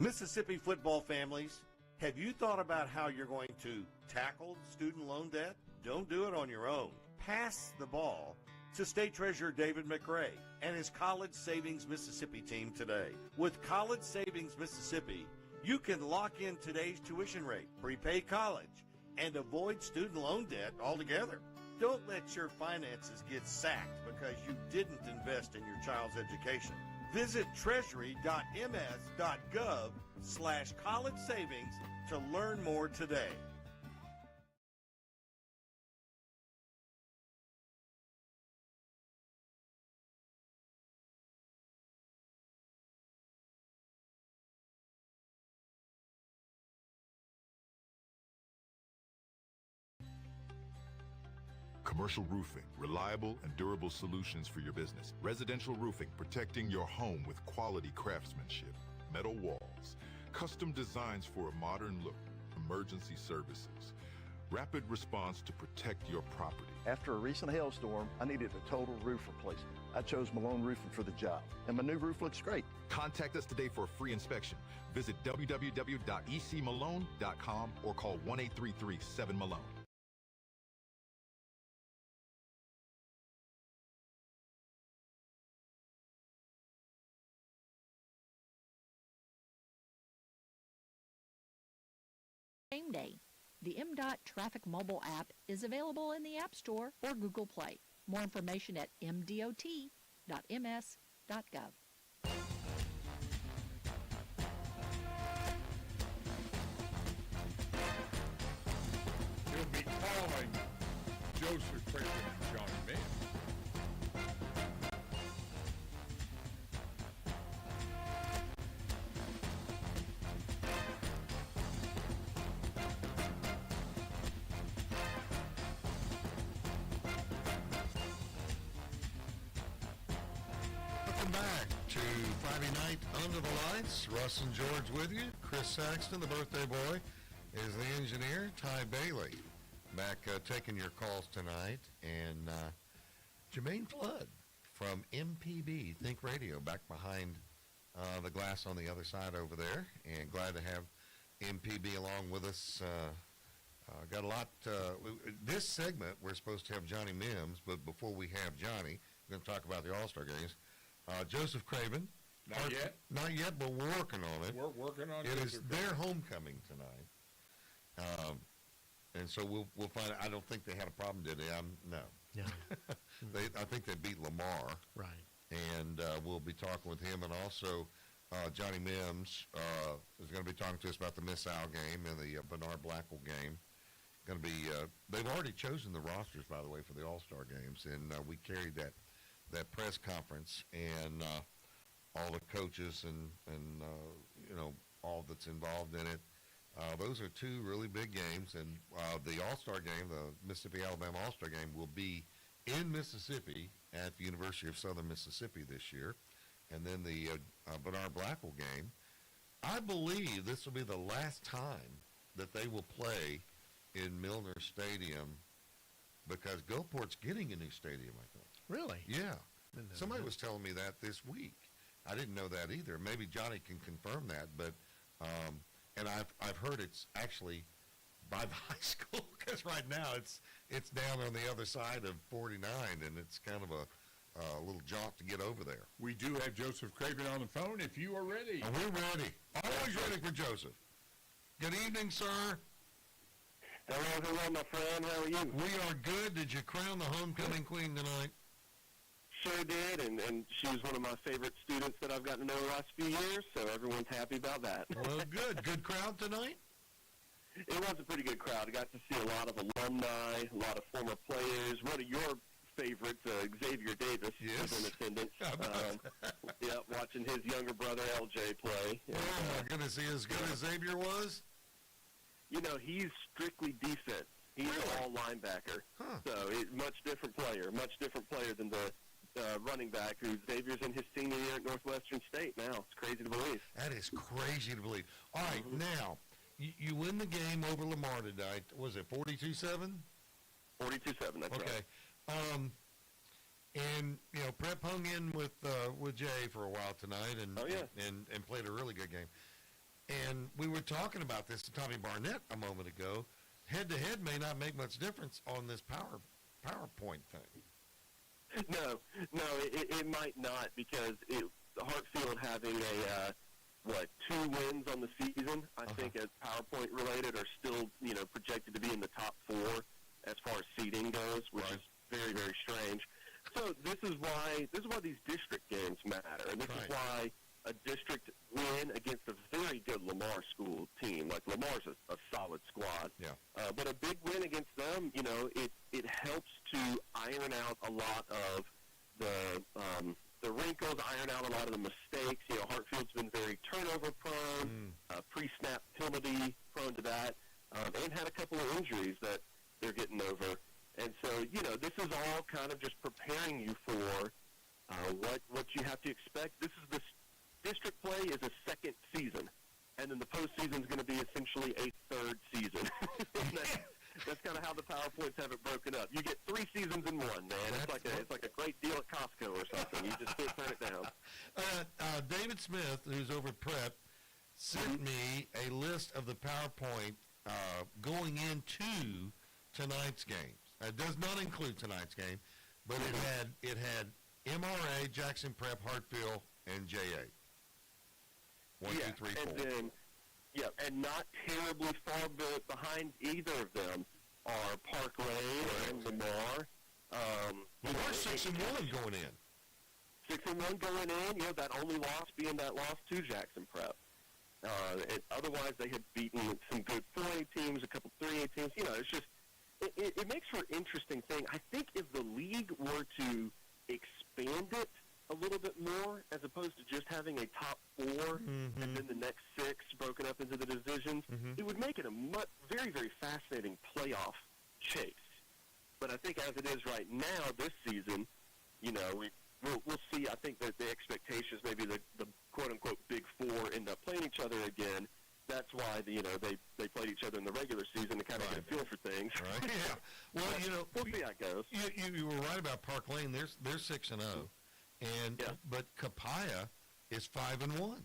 Mississippi football families, have you thought about how you're going to tackle student loan debt? Don't do it on your own. Pass the ball to State Treasurer David McRae and his College Savings Mississippi team today. With College Savings Mississippi, you can lock in today's tuition rate, prepay college, and avoid student loan debt altogether. Don't let your finances get sacked because you didn't invest in your child's education. Visit treasury.ms.gov/college savings to learn more today. Commercial roofing, reliable and durable solutions for your business. Residential roofing, protecting your home with quality craftsmanship. Metal walls, custom designs for a modern look. Emergency services, rapid response to protect your property. After a recent hailstorm, I needed a total roof replacement. I chose Malone Roofing for the job, and my new roof looks great. Contact us today for a free inspection. Visit www.ecmalone.com or call 1-833-7-MALONE. Game Day. The MDOT Traffic mobile app is available in the App Store or Google Play. More information at mdot.ms.gov. He'll be calling Joseph Craven and Johnny May. Welcome back to Friday Night Under the Lights. Russ and George with you. Chris Saxton, the birthday boy, is the engineer. Ty Bailey back taking your calls tonight. And Jermaine Flood from MPB Think Radio back behind the glass on the other side over there. And glad to have MPB along with us. Got a lot. This segment, we're supposed to have Johnny Mims, but before we have Johnny, we're going to talk about the All-Star games. Joseph Craven. Not yet. Not yet, but we're working on it. We're working on it. It is their homecoming tonight. And so we'll find out. I don't think they had a problem, did they? No. No. I think they beat Lamar. Right. And we'll be talking with him. And also, Johnny Mims is going to be talking to us about the Miss Al game and the Bernard Blackwell game. Going to be, they've already chosen the rosters, by the way, for the All-Star games. And we carried that press conference and all the coaches and all that's involved in it. Those are two really big games, and the All-Star game, the Mississippi-Alabama All-Star game, will be in Mississippi at the University of Southern Mississippi this year. And then the Bernard Blackwell game, I believe this will be the last time that they will play in Milner Stadium because Gulfport's getting a new stadium, I think. Really? Yeah. Somebody was telling me that this week. I didn't know that either. Maybe Johnny can confirm that, but and I've heard it's actually by the high school because right now it's down on the other side of 49, and it's kind of a little jaunt to get over there. We do have Joseph Craven on the phone if you are ready. And we're ready. Always ready for Joseph. Good evening, sir. Hello, my friend. How are you? We are good. Did you crown the homecoming queen tonight? Sure did, and she was one of my favorite students that I've gotten to know the last few years, so everyone's happy about that. Well, good. Good crowd tonight? It was a pretty good crowd. I got to see a lot of alumni, a lot of former players. One of your favorites, Xavier Davis, was in attendance. Watching his younger brother, LJ, play. Oh, my goodness, he as good as Xavier was? You know, he's strictly defense. He's an all-linebacker. So much different player than the running back who Xavier's in his senior year at Northwestern State now. It's crazy to believe. That is crazy to believe. All right, now, you win the game over Lamar tonight. Was it 42-7? 42-7, that's right. And, Prep hung in with Jay for a while tonight and played a really good game. And we were talking about this to Tommy Barnett a moment ago. Head-to-head may not make much difference on this PowerPoint thing. No, it might not because Hartfield having a 2 wins on the season, I think, as PowerPoint related, are still projected to be in the top 4 as far as seeding goes, which is very, very strange. So this is why these district games matter, and this is why a district win against a very good Lamar school team, like Lamar's a solid squad, but a big win against them, it helps to iron out a lot of the wrinkles, iron out a lot of the mistakes. Hartfield's been very turnover prone, pre-snap penalty prone to that, and had a couple of injuries that they're getting over. And so, this is all kind of just preparing you for what you have to expect. This district play is a second season, and then the postseason is going to be essentially a third season. That's kind of how the PowerPoints have it broken up. You get 3 seasons in one, man. It's like a great deal at Costco or something. You just can't turn it down. David Smith, who's over at Prep, sent me a list of the PowerPoint going into tonight's games. It does not include tonight's game, but it had MRA, Jackson Prep, Hartfield, and JA. 1, 2, 3, 4. And not terribly far behind either of them are Park Lane and Lamar. We're 6-1 going in. 6-1 going in. That only loss being that loss to Jackson Prep. Otherwise, they had beaten some good 4A teams, a couple 3A teams. It's just it makes for an interesting thing. I think if the league were to expand it a little bit more, as opposed to just having a top 4 and then the next 6 broken up into the divisions, it would make it a very, very fascinating playoff chase. But I think as it is right now, this season, we'll see. I think that the expectations, maybe the quote-unquote Big 4 end up playing each other again. That's why they played each other in the regular season to kind of get a feel for things. Right. Yeah. Well, we'll see how it goes. You were right about Park Lane. They're 6-0. But Capaya is 5-1,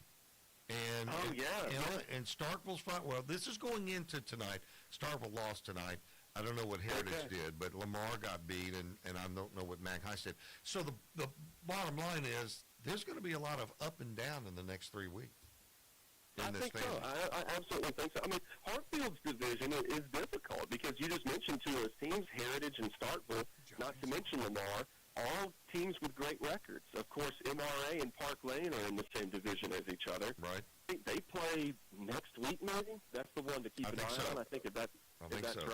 and Starkville's 5. Well, this is going into tonight. Starkville lost tonight. I don't know what Heritage did, but Lamar got beat, and I don't know what Mac High said. So the bottom line is there's going to be a lot of up and down in the next 3 weeks. I think so. I absolutely think so. I mean, Hartfield's division is difficult because you just mentioned 2 of those teams, Heritage and Starkville, not to mention Lamar. All teams with great records. Of course, MRA and Park Lane are in the same division as each other. Right. I think they play next week, maybe. That's the one to keep an eye on. I think if that's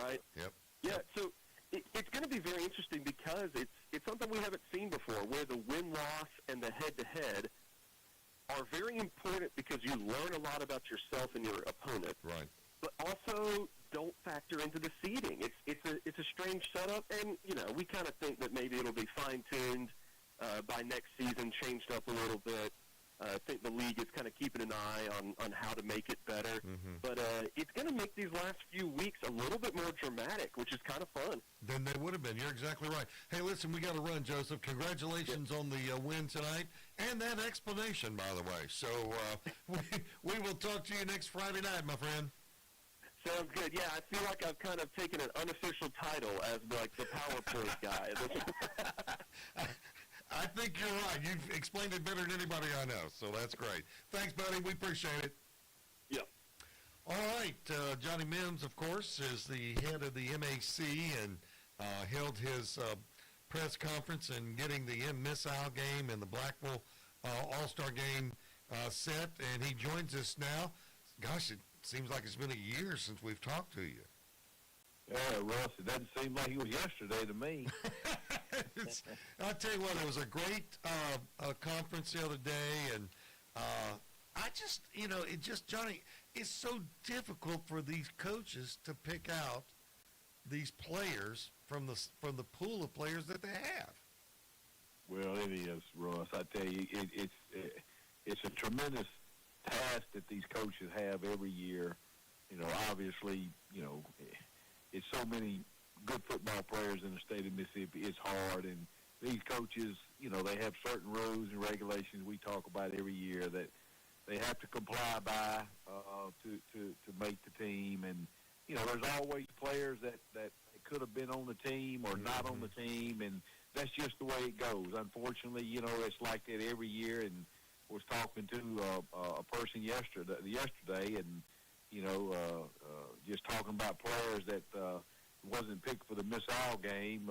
right. Yep. Yeah. So it's going to be very interesting because it's something we haven't seen before, where the win-loss and the head-to-head are very important because you learn a lot about yourself and your opponent. Right. But also don't factor into the seeding. It's a strange setup, and we kind of think that maybe it'll be fine-tuned by next season, changed up a little bit. I think the league is kind of keeping an eye on how to make it better. But it's going to make these last few weeks a little bit more dramatic, which is kind of fun. Then they would have been. You're exactly right. Hey, listen, we got to run, Joseph. Congratulations on the win tonight and that explanation, by the way. So we will talk to you next Friday night, my friend. Sounds good. Yeah, I feel like I've kind of taken an unofficial title as the PowerPoint guy. I think you're right. You've explained it better than anybody I know, so that's great. Thanks, buddy. We appreciate it. Yep. All right. Johnny Mims, of course, is the head of the MAC and held his press conference and getting the MHSAA game and the Blackville All-Star game set, and he joins us now. Gosh, it seems like it's been a year since we've talked to you. Yeah, Russ, it doesn't seem like it was yesterday to me. I'll tell you what, it was a great conference the other day, and I just, Johnny, it's so difficult for these coaches to pick out these players from the pool of players that they have. Well, it is, Russ. I tell you, it's a tremendous task that these coaches have every year. Obviously, it's so many good football players in the state of Mississippi. It's hard, and these coaches, they have certain rules and regulations we talk about every year that they have to comply by to make the team. And there's always players that could have been on the team or not on the team, and that's just the way it goes. Unfortunately, it's like that every year. And was talking to a person yesterday, and just talking about players that wasn't picked for the Miss Isle game.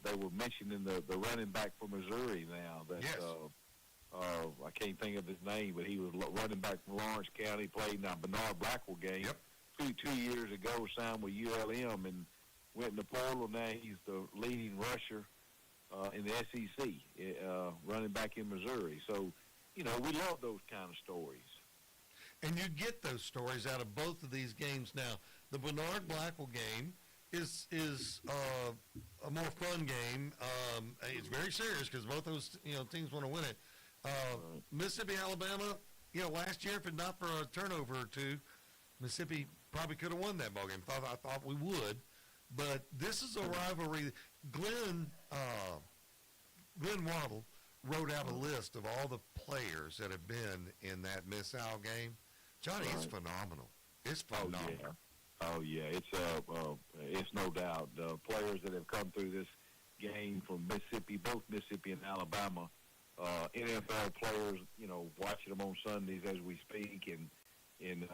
They were mentioning the running back for Missouri now. That yes. I can't think of his name, but he was running back from Lawrence County, played in that Bernard Blackwell game. Yep. Two years ago, signed with ULM and went in the portal. Now he's the leading rusher in the SEC, running back in Missouri. So, we love those kind of stories. And you get those stories out of both of these games now. The Bernard Blackwell game is a more fun game. It's very serious because both those teams want to win it. Mississippi, Alabama, last year, if it not for a turnover or two, Mississippi probably could have won that ball game. I thought we would. But this is a rivalry. Glenn Waddle wrote out a list of all the players that have been in that Miss Isle game. Johnny, it's phenomenal. It's phenomenal. Oh yeah, it's no doubt. Players that have come through this game from Mississippi, both Mississippi and Alabama, NFL players, watching them on Sundays as we speak, and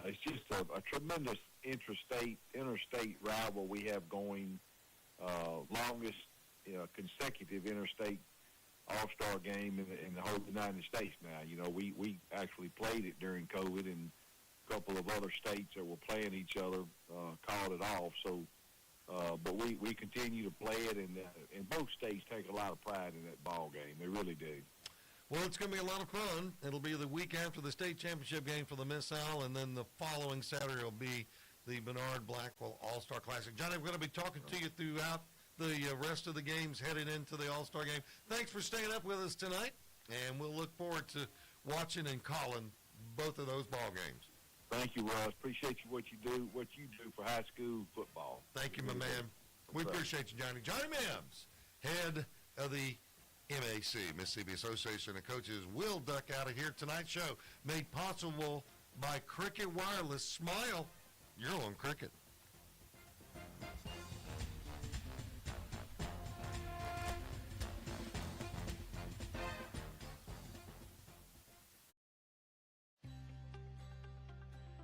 it's just a tremendous interstate rival we have going. Longest consecutive interstate all-star game in the whole United States now. We actually played it during COVID, and a couple of other states that were playing each other called it off. So, but we continue to play it, and both states take a lot of pride in that ball game. They really do. Well, it's going to be a lot of fun. It'll be the week after the state championship game for the Miss Isle, and then the following Saturday will be the Bernard Blackwell All-Star Classic. Johnny, we're going to be talking to you throughout the rest of the games heading into the All-Star game. Thanks for staying up with us tonight, and we'll look forward to watching and calling both of those ball games. Thank you, Russ. Appreciate what you do for high school football. Thank you, my man. We appreciate you, Johnny. Johnny Mims, head of the MAC, Mississippi Association of Coaches, will duck out of here. Tonight's show made possible by Cricket Wireless. Smile, you're on Cricket.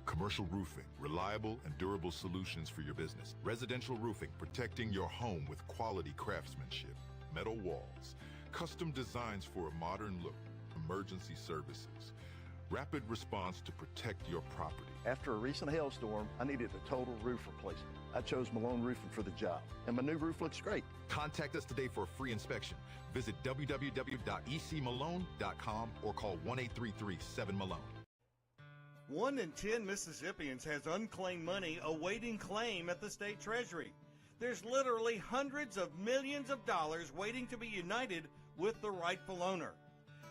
Commercial roofing, reliable and durable solutions for your business. Residential roofing, protecting your home with quality craftsmanship. Metal walls, custom designs for a modern look. Emergency services, rapid response to protect your property. After a recent hailstorm, I needed a total roof replacement. I chose Malone Roofing for the job, and my new roof looks great. Contact us today for a free inspection. Visit www.ecmalone.com or call 1-833-7-MALONE. 1 in 10 Mississippians has unclaimed money awaiting claim at the state treasury. There's literally hundreds of millions of dollars waiting to be united with the rightful owner.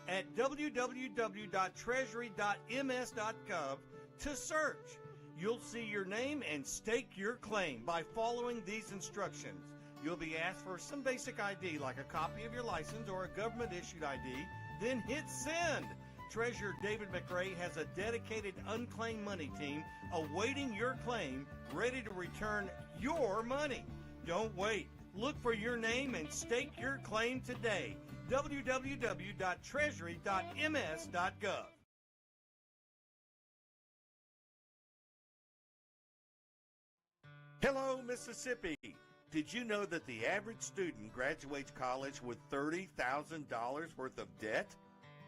At www.treasury.ms.gov to search. You'll see your name and stake your claim by following these instructions. You'll be asked for some basic ID like a copy of your license or a government-issued ID, then hit send. Treasurer David McRae has a dedicated unclaimed money team awaiting your claim, ready to return your money. Don't wait. Look for your name and stake your claim today. www.treasury.ms.gov. Hello, Mississippi. Did you know that the average student graduates college with $30,000 worth of debt?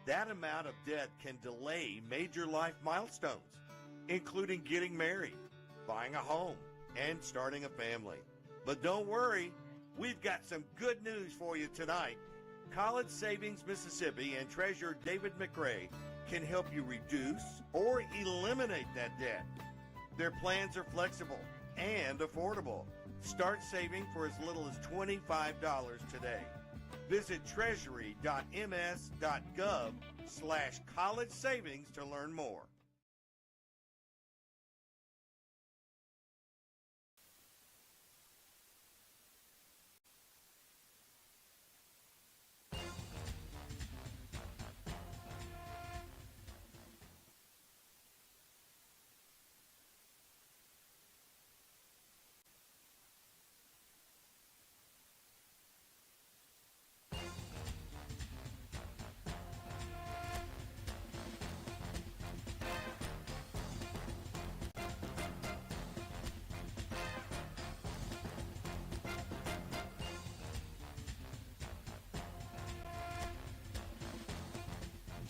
That amount of debt can delay major life milestones, including getting married, buying a home, and starting a family. But don't worry, we've got some good news for you tonight. College Savings Mississippi and Treasurer David McRae can help you reduce or eliminate that debt. Their plans are flexible and affordable. Start saving for as little as $25 today. Visit treasury.ms.gov/college savings to learn more.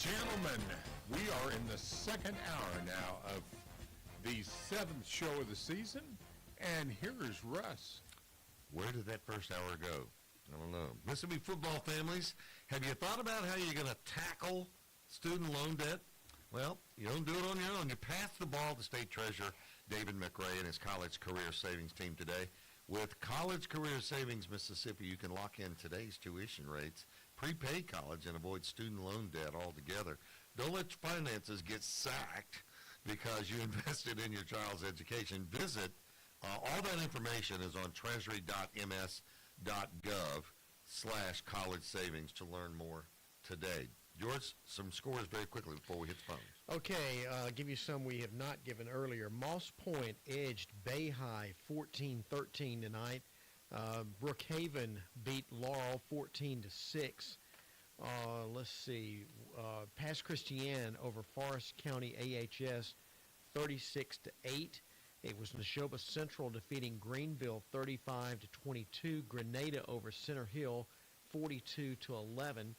Gentlemen, we are in the second hour now of the 7th show of the season, and here is Russ. Where did that first hour go? I don't know. Mississippi football families, have you thought about how you're going to tackle student loan debt? Well, you don't do it on your own. You pass the ball to State Treasurer David McRae and his College Career Savings team today. With College Career Savings Mississippi, you can lock in today's tuition rates, prepay college, and avoid student loan debt altogether. Don't let your finances get sacked because you invested in your child's education. Visit, all that information is on treasury.ms.gov/college savings to learn more today. George, some scores very quickly before we hit the phones. Okay, give you some we have not given earlier. Moss Point edged Bay High 14-13 tonight. Brookhaven beat Laurel 14-6. Let's see. Pass Christian over Forest County AHS 36-8. It was Neshoba Central defeating Greenville 35-22. Grenada over Center Hill 42-11.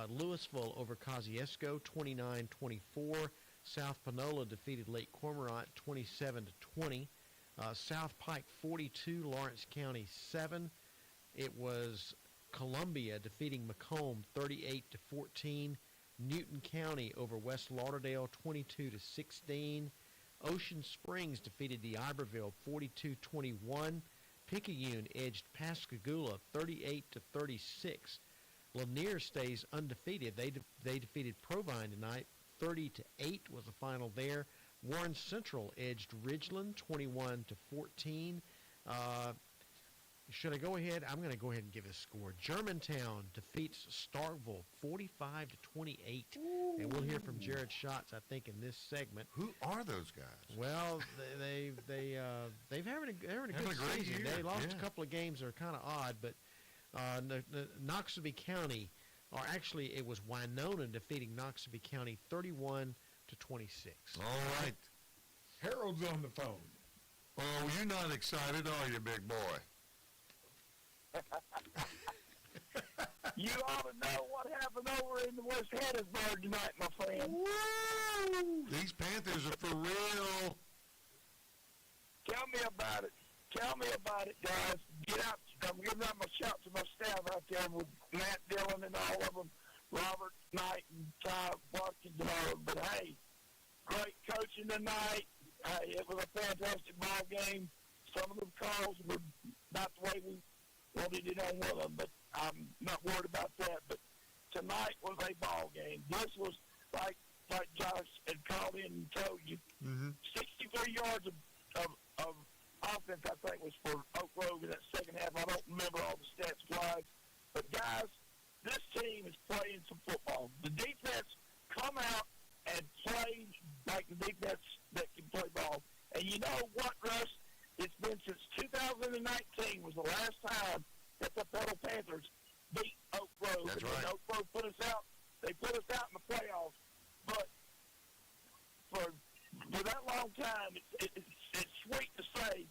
Louisville over Kosciuszko 29-24. South Panola defeated Lake Cormorant 27-20. South Pike 42, Lawrence County 7. It was Columbia defeating Macomb 38-14. Newton County over West Lauderdale 22-16. Ocean Springs defeated DeIberville 42-21. Picayune edged Pascagoula 38-36. Lanier stays undefeated. They defeated Provine tonight 30-8 was the final there. Warren Central edged Ridgeland 21-14. Should I go ahead? I'm going to go ahead and give a score. Germantown defeats Starkville 45-28, and we'll hear from Jared Schatz, I think, in this segment. Who are those guys? Well, they've having a good great season. year. They lost Yeah. a couple of games that are kind of odd, but Noxubee County, or actually it was Winona defeating Noxubee County 31-26. All right. Harold's on the phone. Oh, you're not excited, are you, big boy? You ought to know what happened over in the West Hattiesburg tonight, my friend. Woo! These Panthers are for real. Tell me about it. Tell me about it, guys. Get out. I'm giving out my shout to my staff out there with Matt Dillon and all of them, Robert Knight and Ty Barkin. But hey, great coaching tonight. It was a fantastic ball game. Some of the calls were not the way we wanted it on with them, but I'm not worried about that. But tonight was a ball game. This was like Josh had called in and told you, 63 yards of offense, I think, was for Oak Grove in that second half. I don't remember all the stats wise. But, guys, this team is playing some football. The defense come out and play like the defense that can play ball. And you know what, Russ? It's been since 2019 was the last time that the Federal Panthers beat Oak Grove. That's and right. Oak Grove put us out. They put us out in the playoffs. But for that long time, it's sweet to say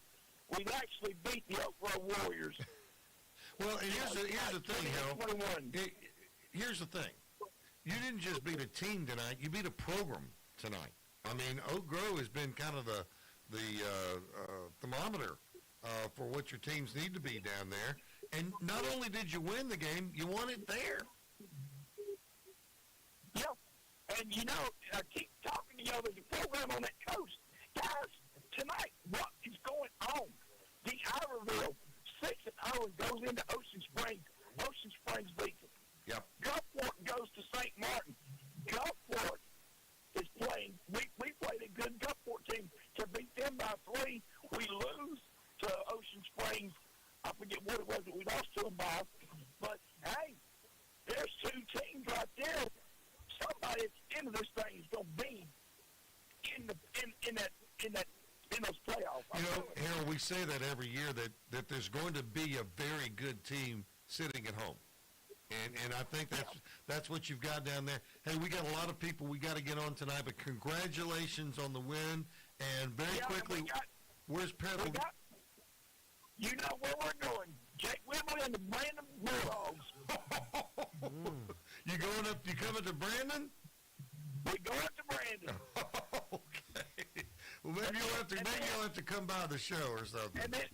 we've actually beat the Oak Grove Warriors. Well, and here's the thing, Harold. 21. Here's the thing. You didn't just beat a team tonight. You beat a program tonight. I mean, Oak Grove has been kind of the thermometer for what your teams need to be down there. And not only did you win the game, you won it there. Yeah. And, you know, I keep talking to you about the program on that coast. Guys, tonight, what is going on? The Iberville 6-0 goes into Ocean Springs. Ocean Springs beats it. Yep. Gulfport goes to St. Martin. Gulfport is playing. We played a good Gulfport team to beat them by 3. We lose to Ocean Springs. I forget what it was that we lost to them by. But, hey, there's 2 teams right there. Somebody at the end of this thing is going to be in those playoffs. You know, Harold, we say that every year that there's going to be a very good team sitting at home. And I think that's what you've got down there. Hey, we got a lot of people we got to get on tonight, but congratulations on the win. And very quickly, where's Pedal? You know where we're going. Jake Whibley and the Brandon Bulldogs. You coming to Brandon? We're going to Brandon. Okay. Well, maybe you'll have to come by the show or something. And then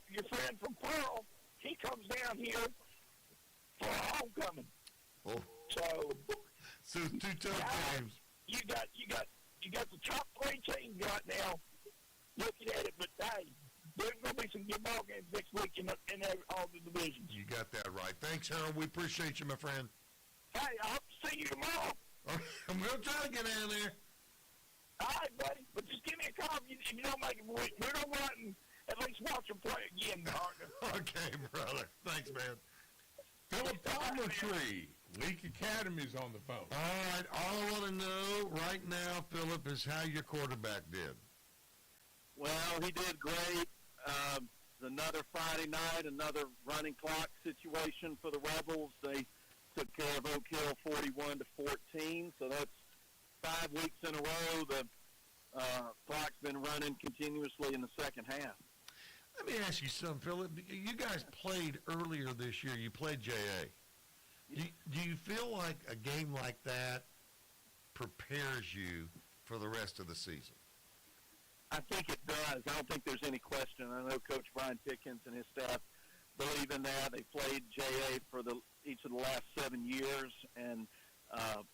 your friend from Pearl, he comes down here for a homecoming. Oh. So 2 tough games. You got the top 3 teams right now looking at it, but hey, there's going to be some good ball games next week in all the divisions. You got that right. Thanks, Harold. We appreciate you, my friend. Hey, I hope to see you tomorrow. I'm going to try to get down there. All right, buddy. But just give me a call if you don't make it. We're going to run and at least watch them play again, partner. Okay, brother. Thanks, man. Philip Palmertree, Leak Academy's on the phone. All right. All I want to know right now, Philip, is how your quarterback did. Well, he did great. Another Friday night, another running clock situation for the Rebels. They took care of Oak Hill 41-14, so that's 5 weeks in a row. The clock's been running continuously in the second half. Let me ask you something, Philip. You guys played earlier this year. You played JA. Do you feel like a game like that prepares you for the rest of the season? I think it does. I don't think there's any question. I know Coach Brian Pickens and his staff believe in that. They played JA for each of the last 7 years, and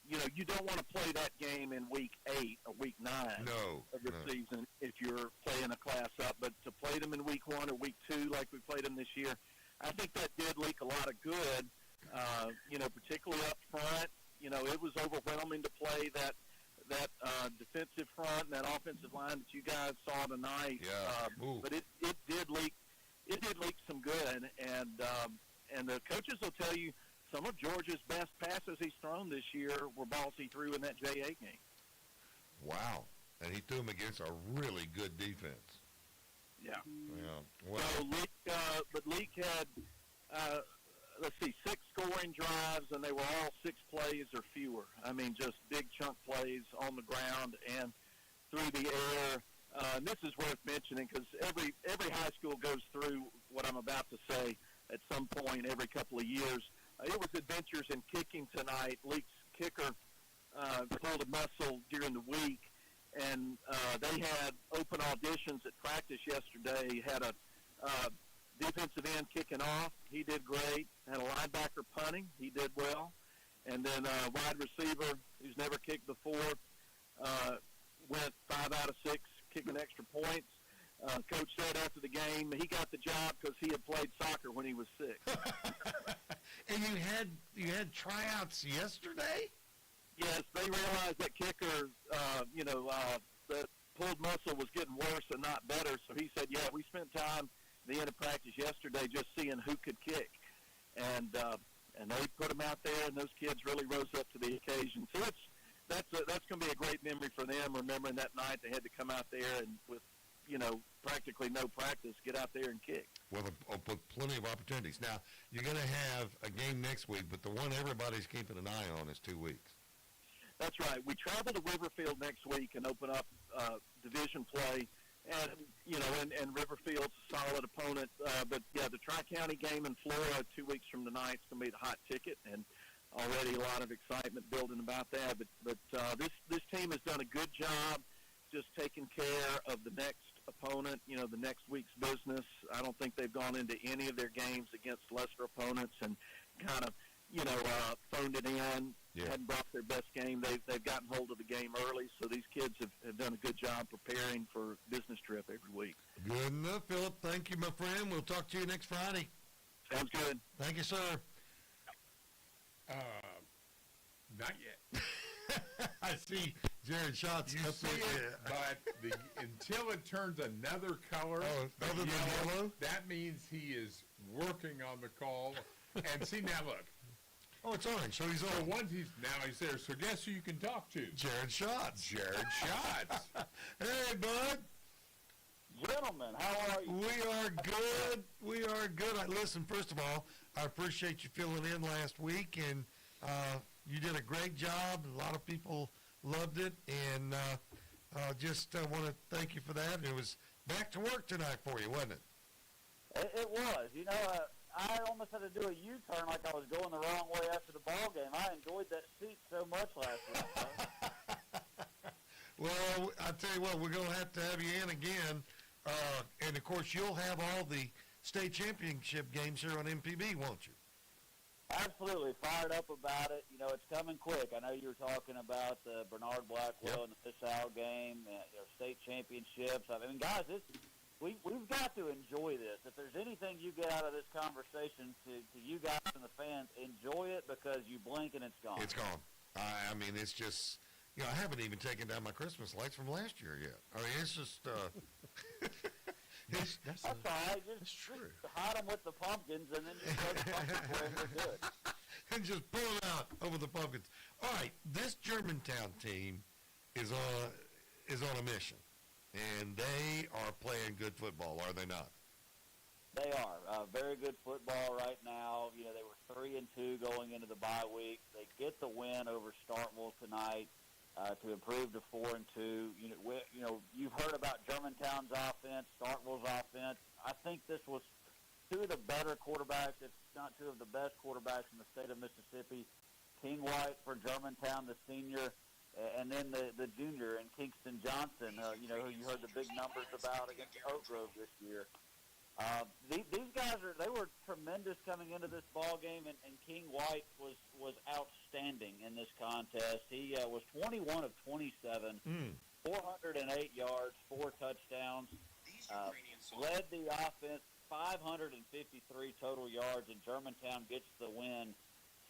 you don't want to play that game in week 8 or week 9 of the season if you're playing a class up. But to play them in week 1 or week 2 like we played them this year, I think that did leak a lot of good, particularly up front. It was overwhelming to play that defensive front and that offensive line that you guys saw tonight. Yeah. But it did leak. It did leak some good, and the coaches will tell you some of Georgia's best passes he's thrown this year were balls he threw in that JA game. Wow. And he threw them against a really good defense. Yeah. Yeah. Well, so Leak had, 6 scoring drives, and they were all 6 plays or fewer. I mean, just big chunk plays on the ground and through the air. And this is worth mentioning because every high school goes through what I'm about to say at some point every couple of years. It was adventures in kicking tonight. Leak's kicker pulled a muscle during the week, and they had open auditions at practice yesterday. Had a defensive end kicking off. He did great. Had a linebacker punting. He did well. And then a wide receiver who's never kicked before went 5 out of 6 kicking extra points. Coach said after the game he got the job because he had played soccer when he was 6. And you had tryouts yesterday? Yes, they realized that kicker, the pulled muscle was getting worse and not better. So he said, "Yeah, we spent time at the end of practice yesterday just seeing who could kick," and they put him out there, and those kids really rose up to the occasion. So that's going to be a great memory for them. Remembering that night they had to come out there and with practically no practice, get out there and kick. Well, with plenty of opportunities. Now, you're going to have a game next week, but the one everybody's keeping an eye on is 2 weeks. That's right. We travel to Riverfield next week and open up division play, and Riverfield's a solid opponent. But yeah, the Tri-County game in Florida 2 weeks from tonight is going to be the hot ticket, and already a lot of excitement building about that. But this team has done a good job just taking care of the next opponent, the next week's business. I don't think they've gone into any of their games against lesser opponents and kind of, phoned it in, hadn't brought their best game. They've gotten hold of the game early, so these kids have done a good job preparing for business trip every week. Good enough, Philip. Thank you, my friend. We'll talk to you next Friday. Sounds good. Thank you, sir. Not yet. I see Jared Schatz. You see it, but until it turns another color, other than yellow, that means he is working on the call. And see, now look. Oh, it's orange, so he's on. So once he's there. So guess who you can talk to? Jared Schatz. Jared Schatz. Hey, bud. Gentlemen, how are you? We are good. We are good. Listen, first of all, I appreciate you filling in last week, and you did a great job. A lot of people loved it, and just want to thank you for that. It was back to work tonight for you, wasn't it? It was. I almost had to do a U-turn like I was going the wrong way after the ball game. I enjoyed that seat so much last week. Well, I tell you what, we're going to have you in again. And, of course, you'll have all the state championship games here on MPB, won't you? Absolutely. Fired up about it. You know, it's coming quick. I know you were talking about the Bernard Blackwell and the FNUTL game, state championships. I mean, guys, we've got to enjoy this. If there's anything you get out of this conversation to you guys and the fans, enjoy it because you blink and it's gone. It's gone. I mean, it's just, I haven't even taken down my Christmas lights from last year yet. I mean, it's just... That's all right. Just hide them with the pumpkins, and then you throw the pumpkins away and we're good. And just pull it out over the pumpkins. All right, this Germantown team is on a mission, and they are playing good football, are they not? They are. Very good football right now. You know, they were 3-2 going into the bye week. They get the win over Starkville tonight. To improve to 4-2. You've heard about Germantown's offense, Starkville's offense. I think this was two of the better quarterbacks, if not two of the best quarterbacks in the state of Mississippi. King White for Germantown, the senior, and then the junior, and Kingston Johnson, who you heard the big numbers about against Oak Grove this year. These guys they were tremendous coming into this ball game, and King White was outstanding in this contest. He was 21 of 27, 408 yards, 4 touchdowns. Led the offense, 553 total yards, and Germantown gets the win,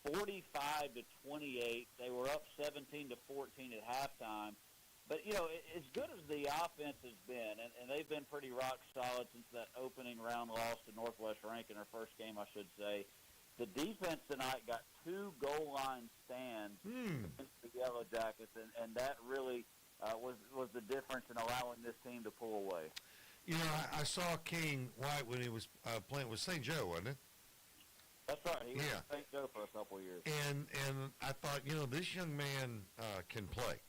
45-28. They were up 17-14 at halftime. But, as good as the offense has been, and they've been pretty rock solid since that opening round loss to Northwest Rankin, their first game, I should say, the defense tonight got 2 goal line stands against the Yellow Jackets, and that really was the difference in allowing this team to pull away. I saw King White when he was playing with St. Joe, wasn't it? That's right. He was at St. Joe for a couple of years. And I thought, this young man can play.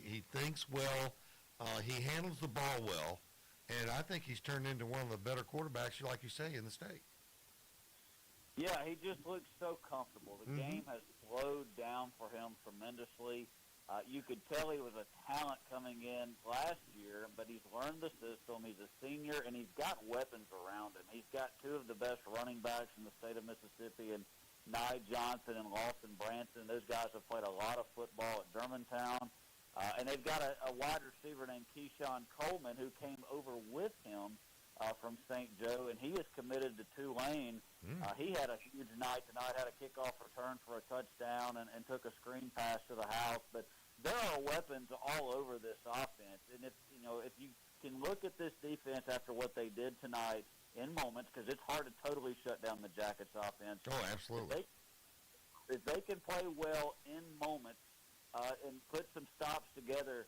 He thinks well. He handles the ball well. And I think he's turned into one of the better quarterbacks, like you say, in the state. Yeah, he just looks so comfortable. The game has slowed down for him tremendously. You could tell he was a talent coming in last year, but he's learned the system. He's a senior, and he's got weapons around him. He's got 2 of the best running backs in the state of Mississippi, and Nye Johnson and Lawson Branson. Those guys have played a lot of football at Germantown. And they've got a wide receiver named Keyshawn Coleman who came over with him from St. Joe, and he is committed to Tulane. He had a huge night tonight, had a kickoff return for a touchdown and took a screen pass to the house. But there are weapons all over this offense. And if you can look at this defense after what they did tonight in moments, because it's hard to totally shut down the Jackets offense. Oh, absolutely. If they can play well in moments, and put some stops together,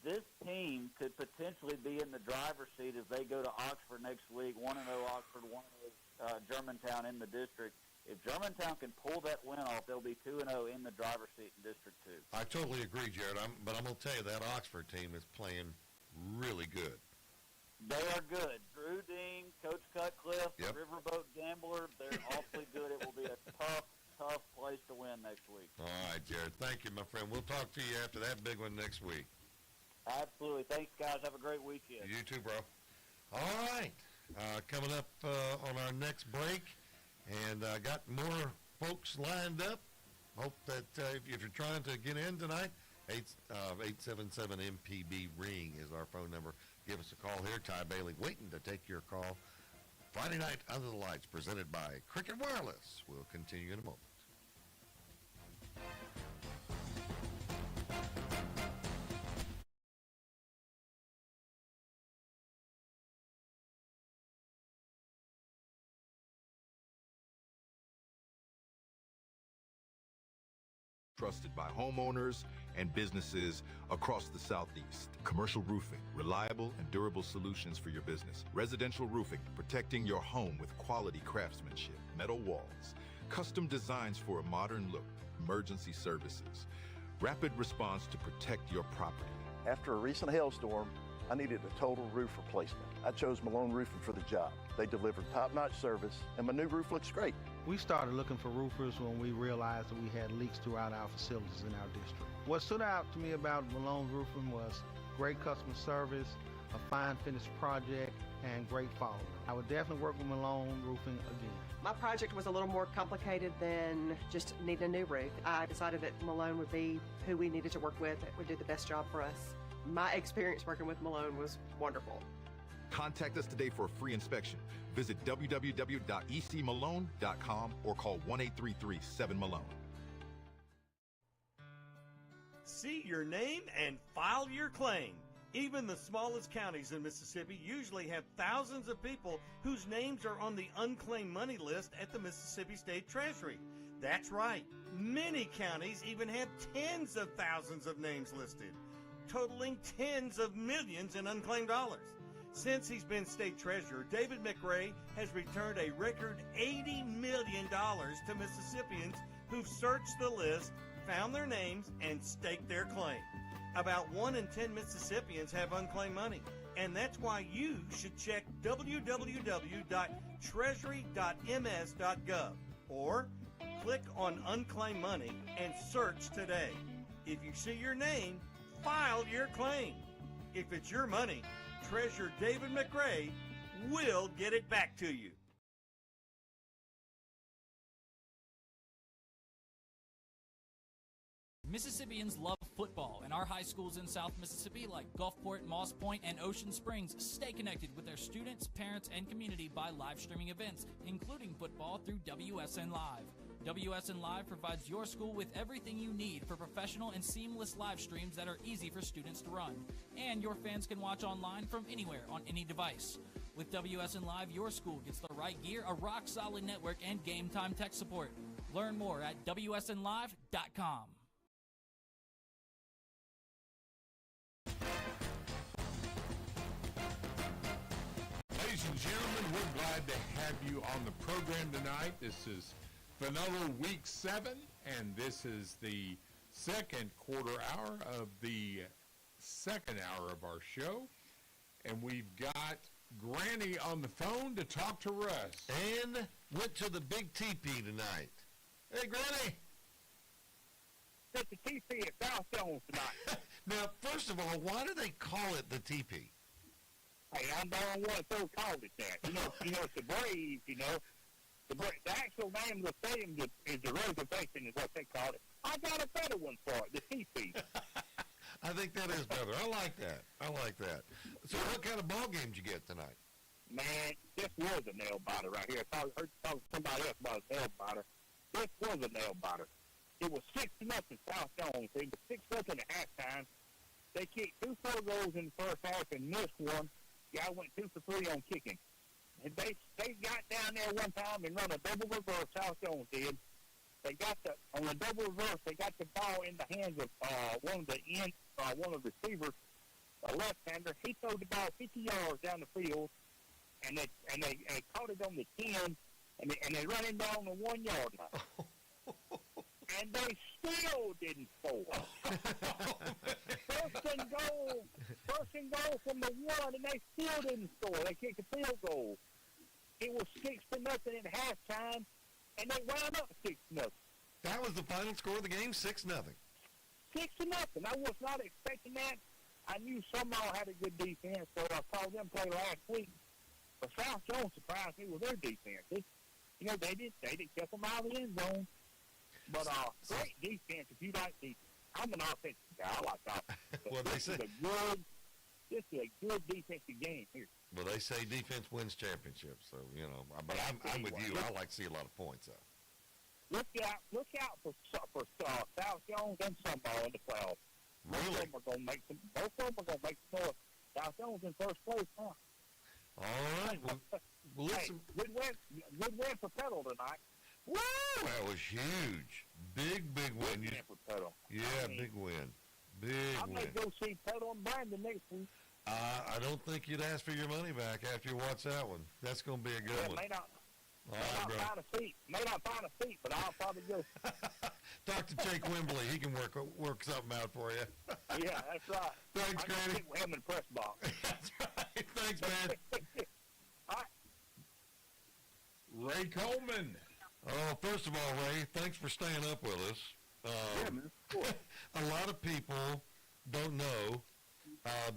this team could potentially be in the driver's seat as they go to Oxford next week, 1-0 Oxford, 1-0 Germantown in the district. If Germantown can pull that win off, they'll be 2-0 in the driver's seat in District 2. I totally agree, Jared. But I'm going to tell you, that Oxford team is playing really good. They are good. Drew Dean, Coach Cutcliffe, Riverboat Gambler, they're awfully good. It will be a tough place to win next week. All right, Jared. Thank you, my friend. We'll talk to you after that big one next week. Absolutely. Thanks, guys. Have a great weekend. You too, bro. All right. Coming up on our next break, and got more folks lined up. Hope that if you're trying to get in tonight, 877-MPB-RING is our phone number. Give us a call here. Ty Bailey waiting to take your call. Friday Night Under the Lights, presented by Cricket Wireless. We'll continue in a moment. Trusted by homeowners and businesses across the Southeast. Commercial roofing, reliable and durable solutions for your business. Residential roofing, protecting your home with quality craftsmanship. Metal walls, custom designs for a modern look. Emergency services, rapid response to protect your property. After a recent hailstorm, I needed a total roof replacement. I chose Malone Roofing for the job. They delivered top-notch service, and my new roof looks great. We started looking for roofers when we realized that we had leaks throughout our facilities in our district. What stood out to me about Malone Roofing was great customer service, a fine finished project, and great follow-up. I would definitely work with Malone Roofing again. My project was a little more complicated than just needing a new roof. I decided that Malone would be who we needed to work with, that would do the best job for us. My experience working with Malone was wonderful. Contact us today for a free inspection. Visit www.ecmalone.com or call 1-833-7-MALONE. See your name and file your claim. Even the smallest counties in Mississippi usually have thousands of people whose names are on the unclaimed money list at the Mississippi State Treasury. That's right. Many counties even have tens of thousands of names listed, totaling tens of millions in unclaimed dollars. Since he's been state treasurer, David McRae has returned a record $80 million to Mississippians who've searched the list, found their names, and staked their claim. About 1 in 10 Mississippians have unclaimed money, and that's why you should check www.treasury.ms.gov or click on Unclaimed Money and search today. If you see your name, file your claim. If it's your money, Treasurer David McRae will get it back to you. Mississippians love football, and our high schools in South Mississippi like Gulfport, Moss Point, and Ocean Springs stay connected with their students, parents, and community by live streaming events, including football through WSN Live. WSN Live provides your school with everything you need for professional and seamless live streams that are easy for students to run. And your fans can watch online from anywhere on any device. With WSN Live, your school gets the right gear, a rock-solid network, and game-time tech support. Learn more at WSNLive.com. Ladies and gentlemen, we're glad to have you on the program tonight. This is FNUTL Week 7, and this is the second quarter hour of the second hour of our show. And we've got Granny on the phone to talk to Russ. And went to the big teepee tonight. Hey, Granny. It's the teepee at South Jones tonight. Now, first of all, why do they call it the teepee? Hey, I'm the only one that called it that. You know, it's the Braves, you know. The actual name of the stadium is the reservation is what they call it. I got a better one for it, the teepee. I think that is better. I like that. So what kind of ball game did you get tonight? Man, this was a nail biter right here. I heard somebody else about a nail biter. This was a nail biter. It was 6-0 South Jones. It was 6-0 at halftime. They kicked 2 field goals in the first half and missed one. Guy went 2 for 3 on kicking. And they got down there one time and run a double reverse. South Jones did. They got on the double reverse. They got the ball in the hands of one of the receivers, a left-hander. He threw the ball 50 yards down the field, and they caught it on the 10, and they run him down the 1 yard line. And they still didn't score. First and goal from the 1, and they still didn't score. They kicked a field goal. It was 6-0 at halftime, and they wound up 6-0. That was the final score of the game, 6-0. 6-0. I was not expecting that. I knew somehow had a good defense, so I saw them play last week. But South Jones surprised me with their defense. They kept them out of the end zone. But great defense if you like defense. I'm an offensive guy. I like offense. Well, this is a good defensive game here. Well, they say defense wins championships, so, you know. But I'm with you. I like to see a lot of points, though. Look out for South Jones and Sunball in the playoffs. Really? Both of them are going to make some noise. South Jones in first place now. All right. Well, listen. Hey, good win for Petal tonight. Woo! That was huge. Big win. Big win. I may go see Petal and Brandon next week. I don't think you'd ask for your money back after you watch that one. That's going to be a good one. All right, bro. May not find a seat, but I'll probably go. Talk to Jake Wimbley. He can work something out for you. Yeah, that's right. Thanks, Granny. Sit with him in the press box. That's right. Thanks, man. Ray Coleman. Oh, first of all, Ray, thanks for staying up with us. Yeah, man. Cool. A lot of people don't know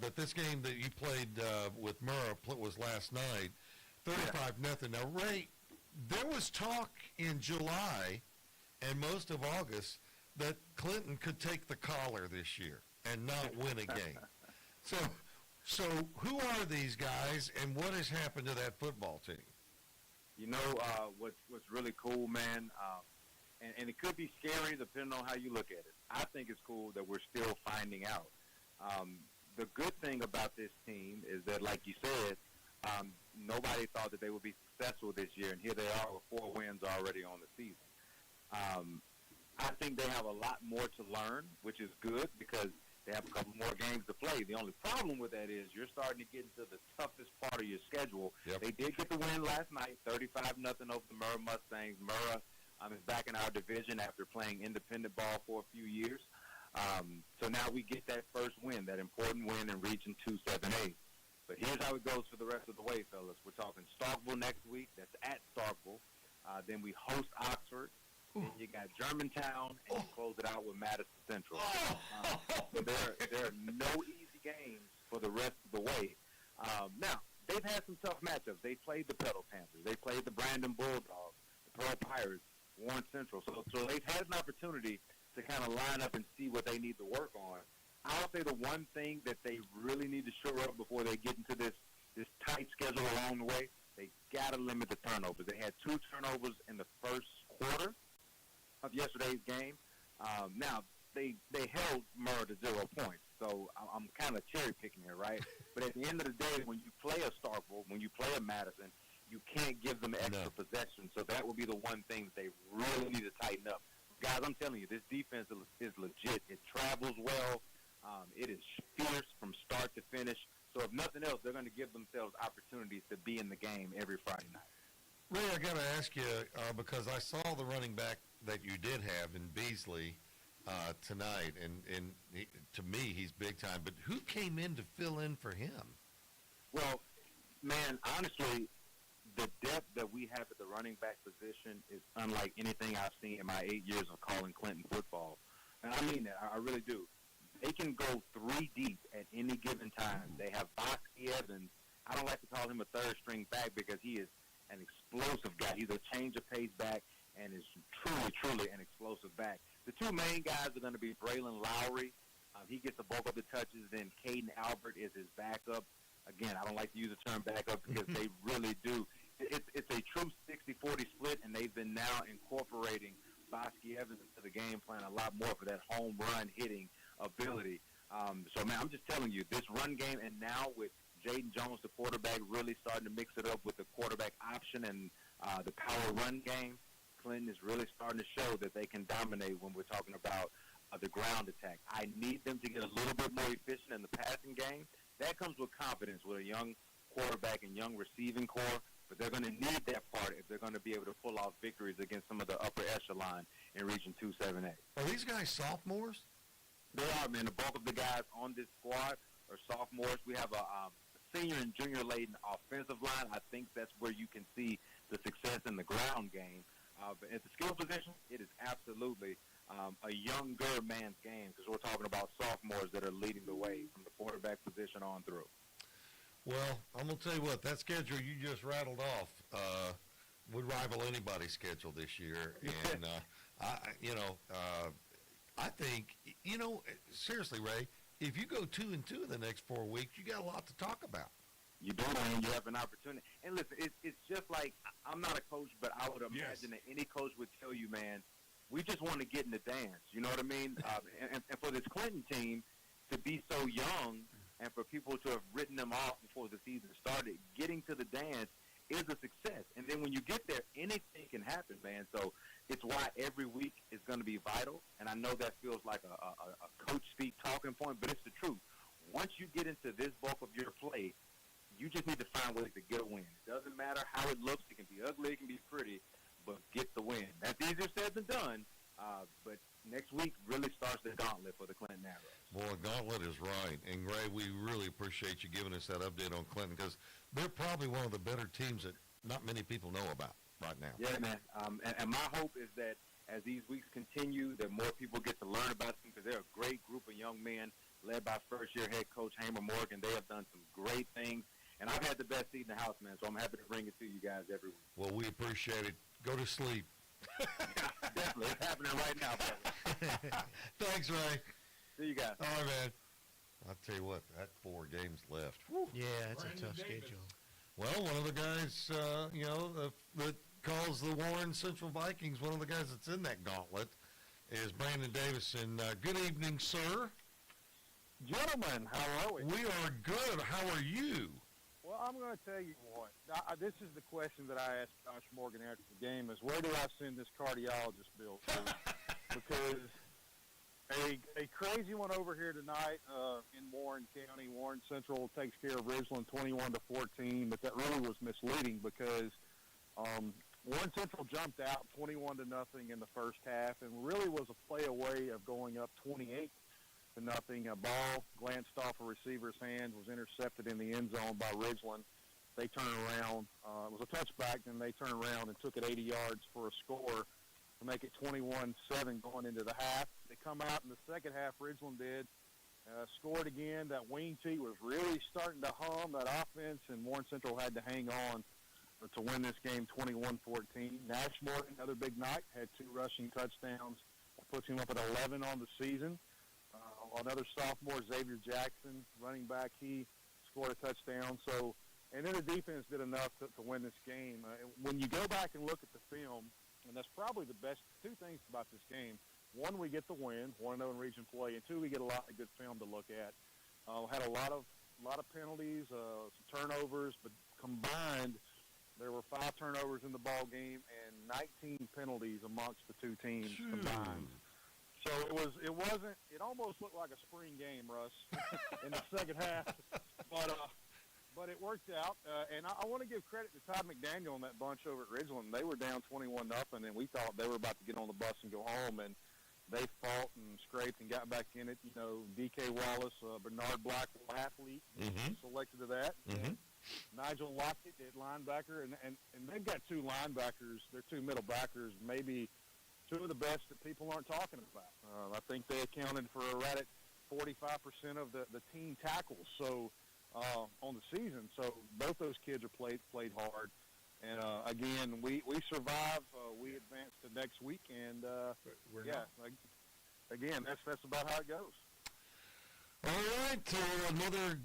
that this game that you played with Murrah was last night, 35-0. Now, Ray, there was talk in July and most of August that Clinton could take the collar this year and not win a game. So who are these guys, and what has happened to that football team? You know, what's really cool, man, and it could be scary depending on how you look at it. I think it's cool that we're still finding out. The good thing about this team is that, like you said, nobody thought that they would be successful this year, and here they are with 4 wins already on the season. I think they have a lot more to learn, which is good because they have a couple more games to play. The only problem with that is you're starting to get into the toughest part of your schedule. Yep. They did get the win last night, 35-0 over the Murrah Mustangs. Murrah is back in our division after playing independent ball for a few years. So now we get that first win, that important win in Region 278. But here's how it goes for the rest of the way, fellas. We're talking Starkville next week. That's at Starkville. Then we host Oxford. Then you got Germantown, and you close it out with Madison Central. So there are no easy games for the rest of the way. Now, they've had some tough matchups. They played the Petal Panthers. They played the Brandon Bulldogs, the Pearl Pirates, Warren Central. So they've had an opportunity to kind of line up and see what they need to work on. I'll say the one thing that they really need to shore up before they get into this tight schedule along the way, they got to limit the turnovers. They had 2 turnovers in the first quarter of yesterday's game. Now, they held Murrah to 0 points, so I'm kind of cherry-picking here, right? But at the end of the day, when you play a Starkville, when you play a Madison, you can't give them extra possession. So that will be the one thing that they really need to tighten up. Guys, I'm telling you, this defense is legit. It travels well. It is fierce from start to finish. So if nothing else, they're going to give themselves opportunities to be in the game every Friday night. Ray, I got to ask you, because I saw the running back that you did have in Beasley tonight, and to me, he's big time. But who came in to fill in for him? Well, man, honestly, the depth that we have at the running back position is unlike anything I've seen in my 8 years of calling Clinton football. And I mean that. I really do. They can go 3 deep at any given time. They have Bosky Evans. I don't like to call him a third-string back because he is an explosive guy. He's a change-of-pace back and is truly an explosive back. The 2 main guys are going to be Braylon Lowry. He gets the bulk of the touches. Then Caden Albert is his backup. Again, I don't like to use the term backup because they really do. It's a true 60-40 split, and they've been now incorporating Bosky Evans into the game plan a lot more for that home run hitting ability. So, man, I'm just telling you, this run game, and now with Jaden Jones, the quarterback, really starting to mix it up with the quarterback option and the power run game, Clinton is really starting to show that they can dominate when we're talking about the ground attack. I need them to get a little bit more efficient in the passing game. That comes with confidence with a young quarterback and young receiving core, but they're going to need that part if they're going to be able to pull off victories against some of the upper echelon in Region 278. Are these guys sophomores? They are, man. The bulk of the guys on this squad are sophomores. We have a senior and junior laden offensive line. I think that's where you can see the success in the ground game. But at the skill position, it is absolutely a younger man's game because we're talking about sophomores that are leading the way from the quarterback position on through. Well, I'm going to tell you what, that schedule you just rattled off would rival anybody's schedule this year. And, I think, seriously, Ray, if you go 2-2 in the next 4 weeks, you got a lot to talk about. You do, and you have an opportunity. And listen, it's just like, I'm not a coach, but I would imagine that any coach would tell you, man, we just want to get in the dance. You know what I mean? And for this Clinton team to be so young and for people to have written them off before the season started, getting to the dance is a success. And then when you get there, anything can happen, man. So it's why every week is going to be vital. And I know that feels like a coach speak talking point, but it's the truth. Once you get into this bulk of your play, you just need to find ways to get a win. It doesn't matter how it looks. It can be be ugly, it can be pretty, but get the win. That's easier said than done, but next week really starts the gauntlet for the Clinton Arrows. Boy, gauntlet is right. And, Gray, we really appreciate you giving us that update on Clinton because they're probably one of the better teams that not many people know about right now. Yeah, man. And my hope is that as these weeks continue, that more people get to learn about them because they're a great group of young men led by first-year head coach Hamer Morgan. They have done some great things. And I've had the best seat in the house, man, so I'm happy to bring it to you guys every week. Well, we appreciate it. Go to sleep. Definitely. It's happening right now, brother. Thanks, Ray. See you guys. All right, man. I'll tell you what, that 4 games left. Whew. Yeah, that's a tough schedule. Well, one of the guys, that calls the Warren Central Vikings, one of the guys that's in that gauntlet is Brandon Davison. Good evening, sir. Gentlemen, how are we? We are good. How are you? Well, I'm going to tell you what. This is the question that I asked Josh Morgan after the game is, where do I send this cardiologist bill to? Because a crazy one over here tonight in Warren County. Warren Central takes care of Ridgeland 21-14, but that really was misleading because Warren Central jumped out 21-0 in the first half and really was a play away of going up 28-0. A ball glanced off a receiver's hand, was intercepted in the end zone by Ridgeland. They turned around. It was a touchback, and they turned around and took it 80 yards for a score to make it 21-7 going into the half. They come out in the second half, Ridgeland did, scored again. That wing tee was really starting to hum, that offense, and Warren Central had to hang on to win this game 21-14. Nash Morgan, another big night, had 2 rushing touchdowns. That puts him up at 11 on the season. Another sophomore, Xavier Jackson, running back, he scored a touchdown. So, and then the defense did enough to win this game. When you go back and look at the film, and that's probably the best 2 things about this game. 1, we get the win, 1-0 in region play, and 2, we get a lot of good film to look at. Had a lot of penalties, some turnovers, but combined, there were 5 turnovers in the ball game and 19 penalties amongst the 2 teams combined. So it almost looked like a spring game, Russ, in the second half, but it worked out. And I want to give credit to Todd McDaniel and that bunch over at Ridgeland. They were down 21-0, and we thought they were about to get on the bus and go home, and they fought and scraped and got back in it. You know, D.K. Wallace, Bernard Blackwell, athlete, selected to that. Mm-hmm. Nigel Lockett at linebacker, and they've got 2 linebackers. They're 2 middle backers, maybe 2 of the best that people aren't talking about. I think they accounted for right at 45% of the team tackles on the season. So both those kids are played hard. And, again, we survive. We advance to next week. And, again, that's about how it goes. All right, another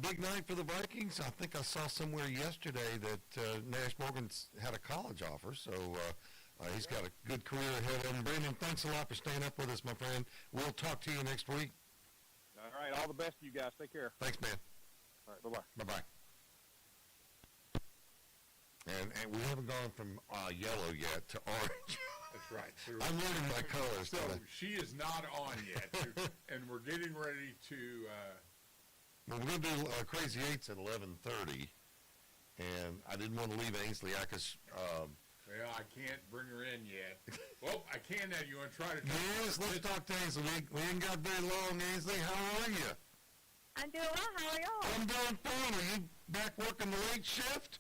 big night for the Vikings. I think I saw somewhere yesterday that Nash Morgan's had a college offer, so he's got a good career ahead of him. Brandon, thanks a lot for staying up with us, my friend. We'll talk to you next week. All right, all the best to you guys. Take care. Thanks, man. All right, bye-bye. Bye-bye. And we haven't gone from yellow yet to orange. That's right. So I'm learning my colors. So she is not on yet, and we're getting ready to. Well, we're going to do Crazy 8s at 11:30, and I didn't want to leave Ainsley out because. Well, I can't bring her in yet. Well, I can now. You want to try to? Yes, let's talk to Ainsley. We ain't got very long, Ainsley. How are you? I'm doing well. How are y'all? I'm doing fine. Are you back working the late shift?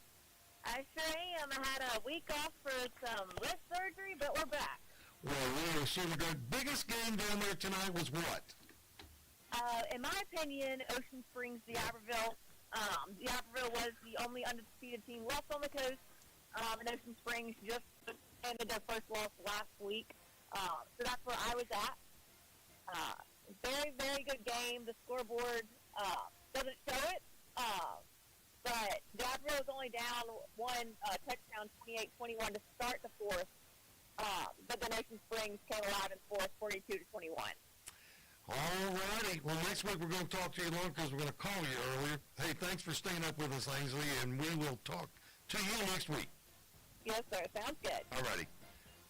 I sure am. I had a week off for some wrist surgery, but we're back. Well, we are certainly good. Biggest game down there tonight was what? In my opinion, Ocean Springs, D'Iberville. D'Iberville was the only undefeated team left on the coast. And Ocean Springs just ended their first loss last week. So that's where I was at. Very, very good game. The scoreboard doesn't show it. But D'Iberville was only down 1 touchdown, 28-21 to start the fourth. But then Ocean Springs came alive in fourth, 42-21. All righty. Well, next week we're going to talk to you long because we're going to call you earlier. Hey, thanks for staying up with us, Ainsley, and we will talk to you next week. Yes, sir. Sounds good. All righty.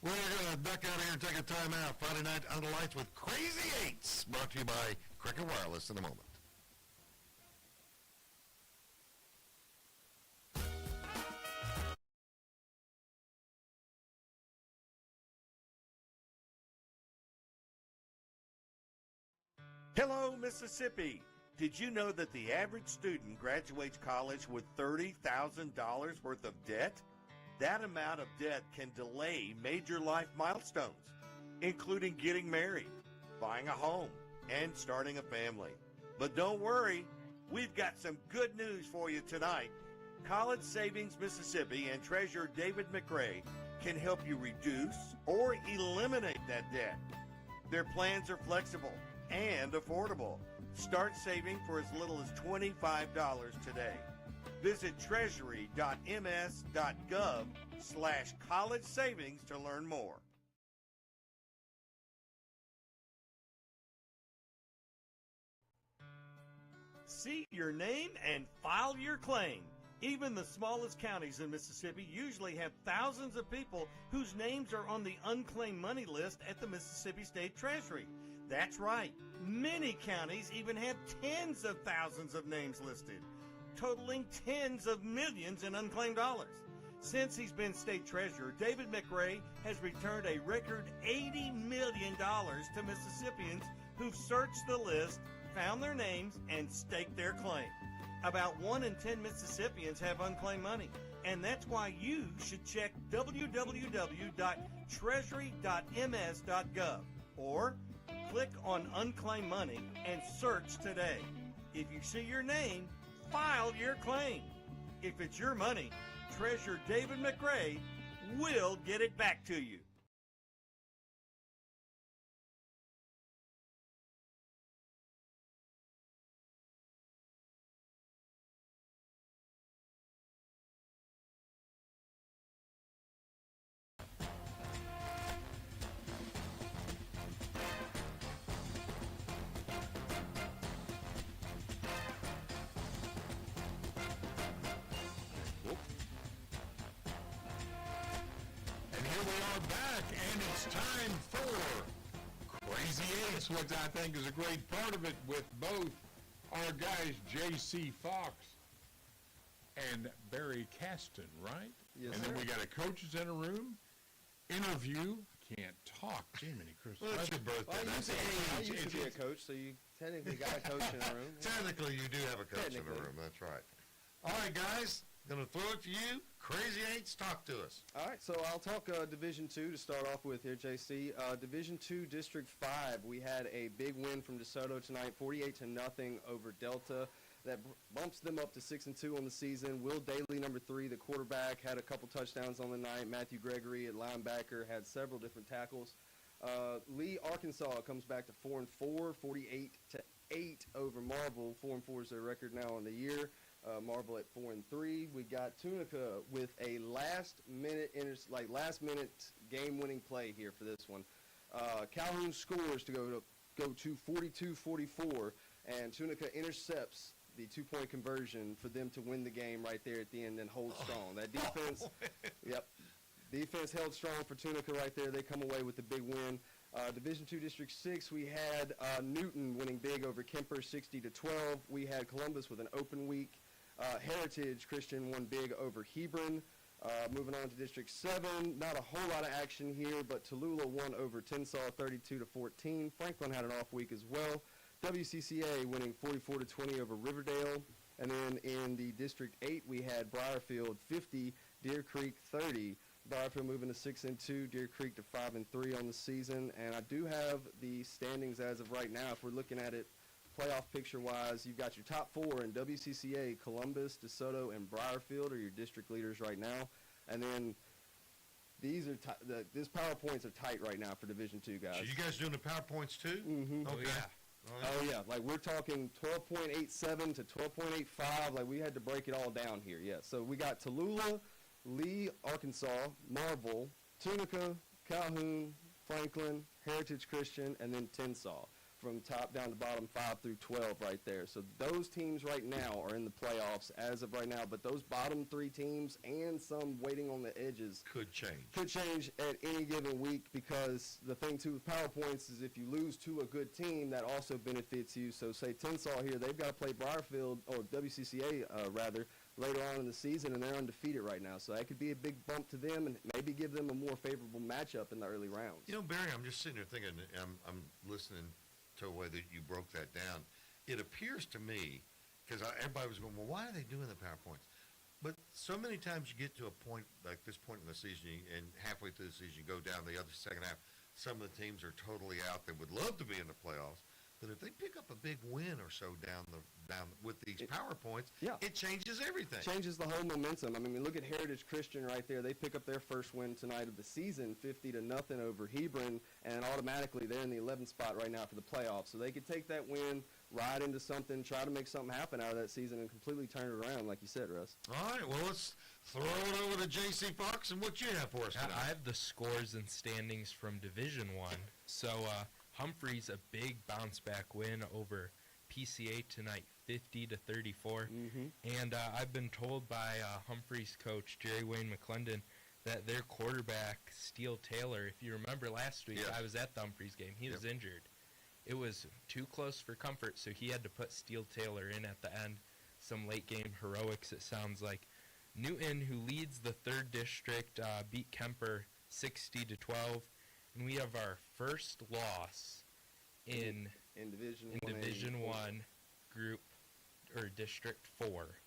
We're going to duck out here and take a time out. Friday night under lights with Crazy 8s, brought to you by Cricket Wireless in a moment. Hello, Mississippi. Did you know that the average student graduates college with $30,000 worth of debt? That amount of debt can delay major life milestones, including getting married, buying a home, and starting a family. But don't worry, we've got some good news for you tonight. College Savings Mississippi and Treasurer David McRae can help you reduce or eliminate that debt. Their plans are flexible and affordable. Start saving for as little as $25 today. Visit treasury.ms.gov/college savings to learn more. See your name and file your claim. Even the smallest counties in Mississippi usually have thousands of people whose names are on the unclaimed money list at the Mississippi State Treasury. That's right. Many counties even have tens of thousands of names listed, totaling tens of millions in unclaimed dollars. Since he's been state treasurer, David McRae has returned a record $80 million to Mississippians who've searched the list, found their names, and staked their claim. About 1 in 10 Mississippians have unclaimed money, and that's why you should check www.treasury.ms.gov or click on Unclaimed Money and search today. If you see your name, file your claim. If it's your money, Treasurer David McRae will get it back to you. Time for Crazy Eights, which I think is a great part of it, with both our guys, J.C. Fox and Barry Caston, right? Yes, and sir. then we got a coaches in a room, interview, can't talk, Jiminy Christmas. Well, it's your birthday. Well, That's I age. used to be a coach, so you technically got a coach in the room. Technically, you do have a coach in the room. That's right. All right, guys. Going to throw it to you. Crazy Eights, talk to us. All right, so I'll talk Division II to start off with here, JC. Division II, District 5, we had a big win from DeSoto tonight, 48-0 over Delta. That bumps them up to 6-2 on the season. Will Daly, number 3, the quarterback, had a couple touchdowns on the night. Matthew Gregory at linebacker had several different tackles. Lee, Arkansas comes back to 4-4, 48-8 over Marble. 4-4 is their record now on the year. Marble at 4-3. We got Tunica with a last minute game-winning play here for this one. Calhoun scores to go to 42-44, and Tunica intercepts the 2-point conversion for them to win the game right there at the end and hold strong. That defense, defense held strong for Tunica right there. They come away with the big win. Division II, District 6, we had Newton winning big over Kemper, 60-12. We had Columbus with an open week. Heritage Christian won big over Hebron. Moving on to District 7, not a whole lot of action here, but Tallulah won over Tensas 32-14. Franklin had an off week as well. WCCA winning 44-20 over Riverdale. And then in the District 8, we had Briarfield 50, Deer Creek 30. Briarfield moving to 6-2, Deer Creek to 5-3 on the season. And I do have the standings as of right now. If we're looking at it playoff picture-wise, you've got your top 4 in WCCA, Columbus, DeSoto, and Briarfield are your district leaders right now. And then these are these PowerPoints are tight right now for Division II, guys. So you guys doing the PowerPoints too? Mm-hmm. Okay. Oh, yeah. Like, we're talking 12.87 to 12.85. Like, we had to break it all down here, yeah. So we got Tallulah, Lee, Arkansas, Marble, Tunica, Calhoun, Franklin, Heritage Christian, and then Tensas. From top down to bottom, 5 through 12 right there. So those teams right now are in the playoffs as of right now, but those bottom 3 teams and some waiting on the edges could change. Could change at any given week, because the thing too with PowerPoints is if you lose to a good team, that also benefits you. So say Tensas here, they've got to play Briarfield, or WCCA rather, later on in the season, and they're undefeated right now. So that could be a big bump to them and maybe give them a more favorable matchup in the early rounds. You know, Barry, I'm just sitting there thinking, I'm listening to whether you broke that down. It appears to me, because everybody was going, well, why are they doing the PowerPoints? But so many times you get to a point like this point in the season, and halfway through the season, you go down the other second half. Some of the teams are totally out. They would love to be in the playoffs. But if they pick up a big win or so down with these PowerPoints, it changes everything. Changes the whole momentum. I mean, look at Heritage Christian right there. They pick up their first win tonight of the season, 50-0 over Hebron, and automatically they're in the 11th spot right now for the playoffs. So they could take that win, ride into something, try to make something happen out of that season, and completely turn it around, like you said, Russ. All right, well, let's throw it over to J.C. Fox, and what you have for us tonight? I have the scores and standings from Division One. So Humphreys, a big bounce-back win over PCA tonight, 50-34. And I've been told by Humphreys coach Jerry Wayne McClendon that their quarterback, Steele Taylor, if you remember last week, I was at the Humphreys game. He was injured. It was too close for comfort, so he had to put Steele Taylor in at the end. Some late-game heroics, it sounds like. Newton, who leads the 3rd district, beat Kemper 60-12. And we have our first loss in Division 1 group or District 4.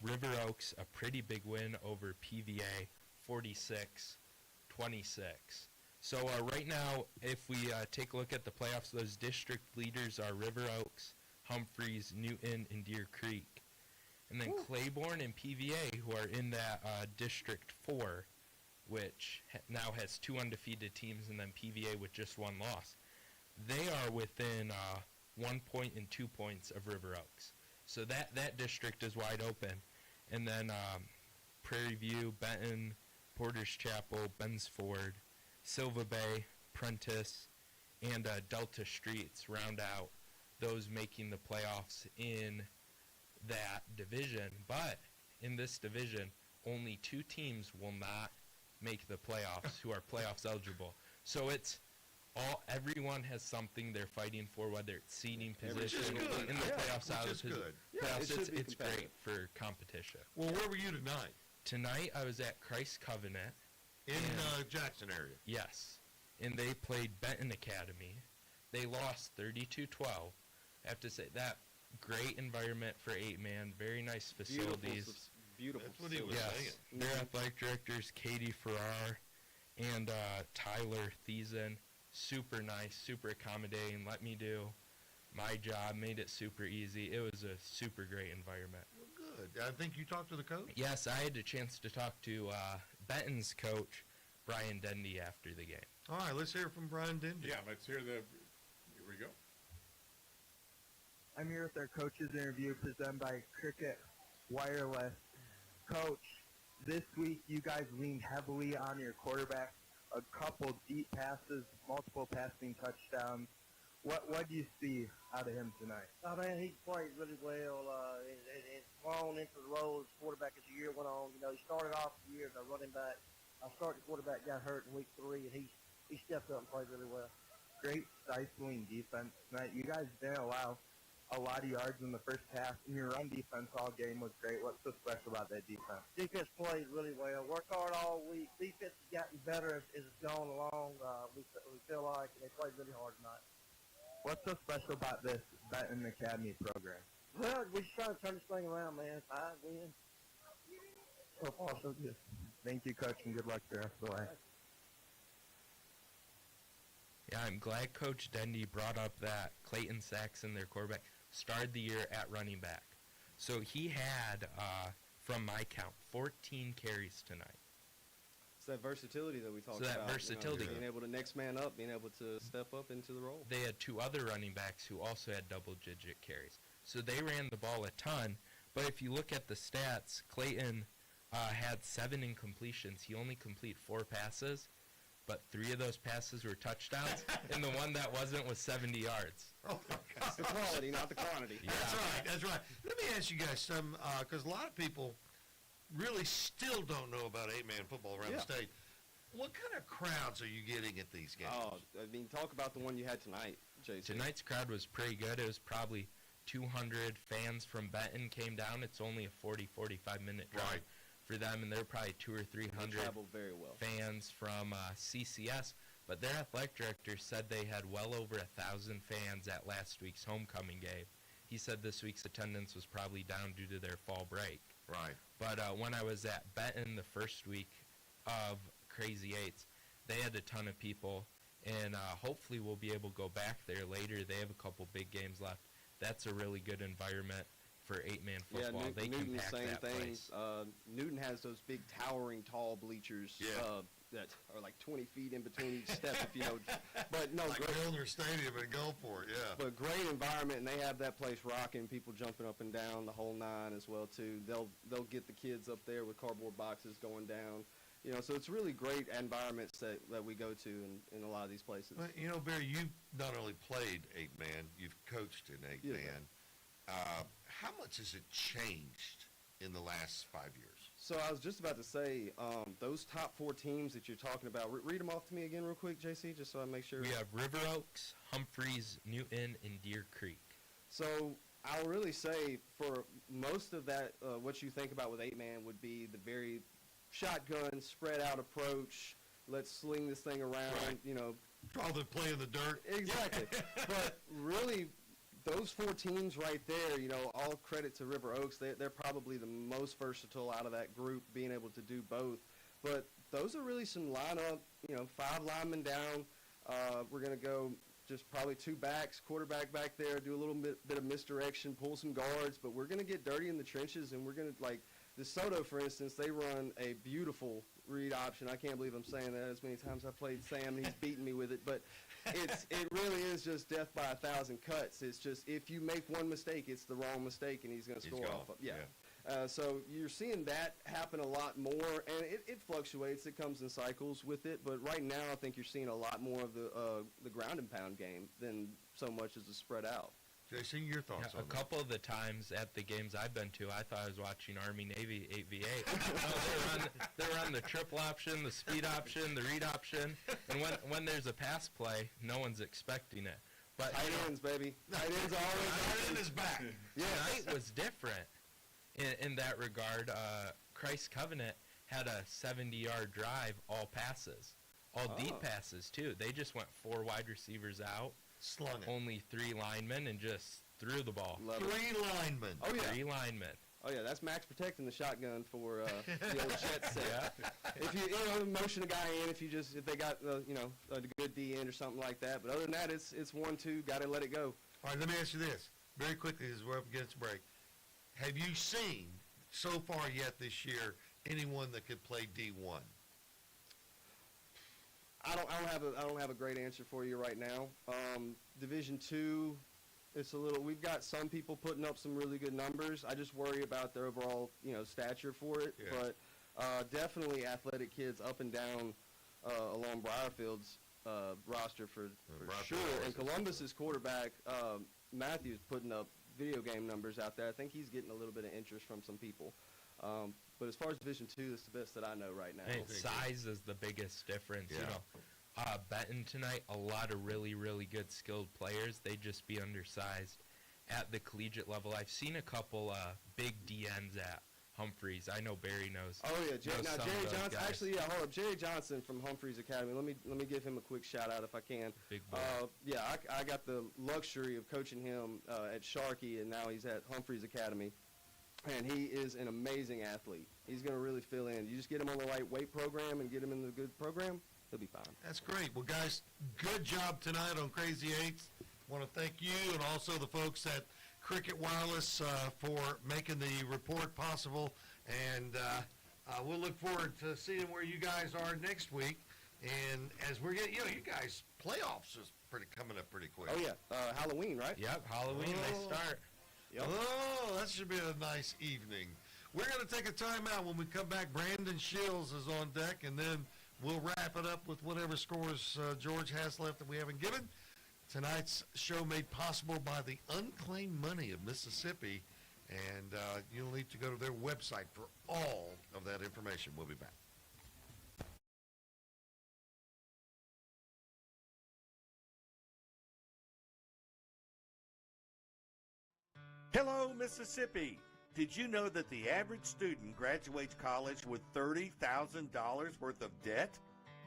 River Oaks, a pretty big win over PVA, 46-26. So right now, if we take a look at the playoffs, those district leaders are River Oaks, Humphreys, Newton, and Deer Creek. And then Claiborne and PVA, who are in that District 4, which now has 2 undefeated teams, and then PVA with just 1 loss. They are within 1 point and 2 points of River Oaks. So that district is wide open. And then Prairie View, Benton, Porter's Chapel, Bensford, Silva Bay, Prentice, and Delta Streets round out those making the playoffs in that division. But in this division, only 2 teams will not make the playoffs who are playoffs eligible. So it's everyone has something they're fighting for, whether it's seeding position in the playoffs out of the playoffs. It's great for competition. Well, where were you tonight? Tonight I was at Christ Covenant in Jackson area. Yes, and they played Benton Academy. They lost 32-12. I have to say that great environment for 8-man, very nice facilities. Beautiful. That's what he was saying. Their athletic directors, Katie Farrar and Tyler Thiessen, super nice, super accommodating, let me do my job, made it super easy. It was a super great environment. Well, good. I think you talked to the coach? Yes, I had a chance to talk to Benton's coach, Brian Dendy, after the game. All right, let's hear from Brian Dendy. Yeah, let's hear here we go. I'm here with our coaches interview presented by Cricket Wireless. Coach, this week you guys leaned heavily on your quarterback, a couple deep passes, multiple passing touchdowns. What do you see out of him tonight? I mean, he played really well. It's grown into the role as quarterback as the year went on. You know, he started off the year as a running back. Our starting quarterback got hurt in week 3, and he stepped up and played really well. Great stifling defense tonight. You guys didn't allow a lot of yards in the first half, and your run defense all game was great. What's so special about that defense? Defense played really well. Worked hard all week. Defense has gotten better as it's gone along. We feel like they played really hard tonight. What's so special about this Benton Academy program? Well, we're just trying to turn this thing around, man. 5 wins. So far, so good. Thank you, Coach, and good luck the rest of the way. Yeah, I'm glad Coach Dendy brought up that Clayton Saxon, their quarterback, started the year at running back. So he had, from my count, 14 carries tonight. It's that versatility that we talked about. So that versatility. Being able to next man up, being able to step up into the role. They had 2 other running backs who also had double-digit carries. So they ran the ball a ton. But if you look at the stats, Clayton had 7 incompletions. He only completed 4 passes, but 3 of those passes were touchdowns, and the one that wasn't was 70 yards. Oh, my God. It's the quality, not the quantity. Yeah. That's right. Let me ask you guys some, because a lot of people really still don't know about 8-man football around the state. What kind of crowds are you getting at these games? Oh, I mean, talk about the one you had tonight, Jason. Tonight's crowd was pretty good. It was probably 200 fans from Benton came down. It's only a 45-minute drive for them, and they're probably 200 or 300 travel very well. fans from CCS. But their athletic director said they had well over 1,000 fans at last week's homecoming game. He said this week's attendance was probably down due to their fall break. Right. But when I was at Benton the first week of Crazy Eights, they had a ton of people, and hopefully we'll be able to go back there later. They have a couple big games left. That's a really good environment for 8-man football. Yeah, they Newton, can pack same that thing. place. Newton has those big towering tall bleachers that are like 20 feet in between each step, if you know. But no, like Milner Stadium in Gulfport, yeah. But great environment, and they have that place rocking, people jumping up and down, the whole nine as well too. They'll get the kids up there with cardboard boxes going down. You know, so it's really great environments that we go to in a lot of these places. Well, you know, Barry, you not only played 8-man, you've coached in 8-man. How much has it changed in the last 5 years? So I was just about to say, those top 4 teams that you're talking about, read them off to me again real quick, JC, just so I make sure. We have River Oaks, Humphreys, Newton, and Deer Creek. So I'll really say for most of that, what you think about with 8-man would be the very shotgun, spread out approach. Let's sling this thing around, you know. Rather play in the dirt. Exactly. But really, those 4 teams right there, you know, all credit to River Oaks. They're probably the most versatile out of that group, being able to do both. But those are really some lineup, you know, 5 linemen down. We're going to go just probably 2 backs, quarterback back there, do a little bit of misdirection, pull some guards. But we're going to get dirty in the trenches, and we're going to, like, DeSoto, for instance, they run a beautiful read option. I can't believe I'm saying that as many times I played Sam, and he's beaten me with it. But it really is just death by 1,000 cuts. It's just if you make one mistake, it's the wrong mistake, and he's going to score off of. So you're seeing that happen a lot more, and it fluctuates. It comes in cycles with it. But right now, I think you're seeing a lot more of the ground and pound game than so much as the spread out. Jason, your thoughts on a couple of the times at the games I've been to, I thought I was watching Army-Navy 8v8. No, they're on the triple option, the speed option, the read option, and when there's a pass play, no one's expecting it. But tight ends, baby. Tight ends always. Tight end is back. Tonight was different in that regard. Christ Covenant had a 70-yard drive, all passes, all deep passes too. They just went 4 wide receivers out. Slung it. Only 3 linemen and just threw the ball. 3 linemen. Oh, yeah. 3 linemen. Oh, yeah, that's Max protecting the shotgun for the old jet set. If you know, motion a guy in, if they got, a good D end or something like that. But other than that, it's 1-2, got to let it go. All right, let me ask you this very quickly as we're up against break. Have you seen so far yet this year anyone that could play D1? I don't have a great answer for you right now. Division II, it's a little. We've got some people putting up some really good numbers. I just worry about their overall, stature for it. Yeah. But definitely athletic kids up and down along Briarfield's roster for sure. And Columbus's quarterback Matthews putting up video game numbers out there. I think he's getting a little bit of interest from some people. But as far as Division II, that's the best that I know right now. And size is the biggest difference. Yeah. Benton tonight, a lot of really, really good skilled players. They just be undersized at the collegiate level. I've seen a couple big DNs at Humphreys. I know Barry knows. Oh yeah, Jerry Johnson. Guys. Actually, yeah, hold up, Jerry Johnson from Humphreys Academy. Let me give him a quick shout out if I can. Big boy. Yeah, I got the luxury of coaching him at Sharkey, and now he's at Humphreys Academy. And he is an amazing athlete. He's going to really fill in. You just get him on the right weight program and get him in the good program, he'll be fine. That's great. Well, guys, good job tonight on Crazy Eights. Want to thank you and also the folks at Cricket Wireless for making the report possible. And we'll look forward to seeing where you guys are next week. And as we're getting, you guys, playoffs is coming up pretty quick. Oh, yeah. Halloween, right? Yep, Halloween they start. Yep. Oh, that should be a nice evening. We're going to take a timeout. When we come back, Brandon Shields is on deck, and then we'll wrap it up with whatever scores George has left that we haven't given. Tonight's show made possible by the Unclaimed Money of Mississippi, and you'll need to go to their website for all of that information. We'll be back. Hello, Mississippi. Did you know that the average student graduates college with $30,000 worth of debt?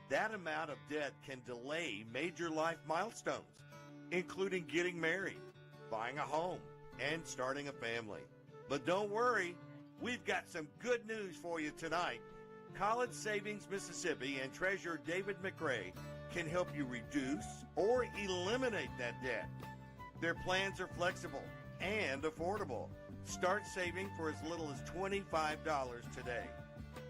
That amount of debt can delay major life milestones, including getting married, buying a home, and starting a family. But don't worry, we've got some good news for you tonight. College Savings Mississippi and Treasurer David McRae can help you reduce or eliminate that debt. Their plans are flexible and affordable. Start saving for as little as $25 today.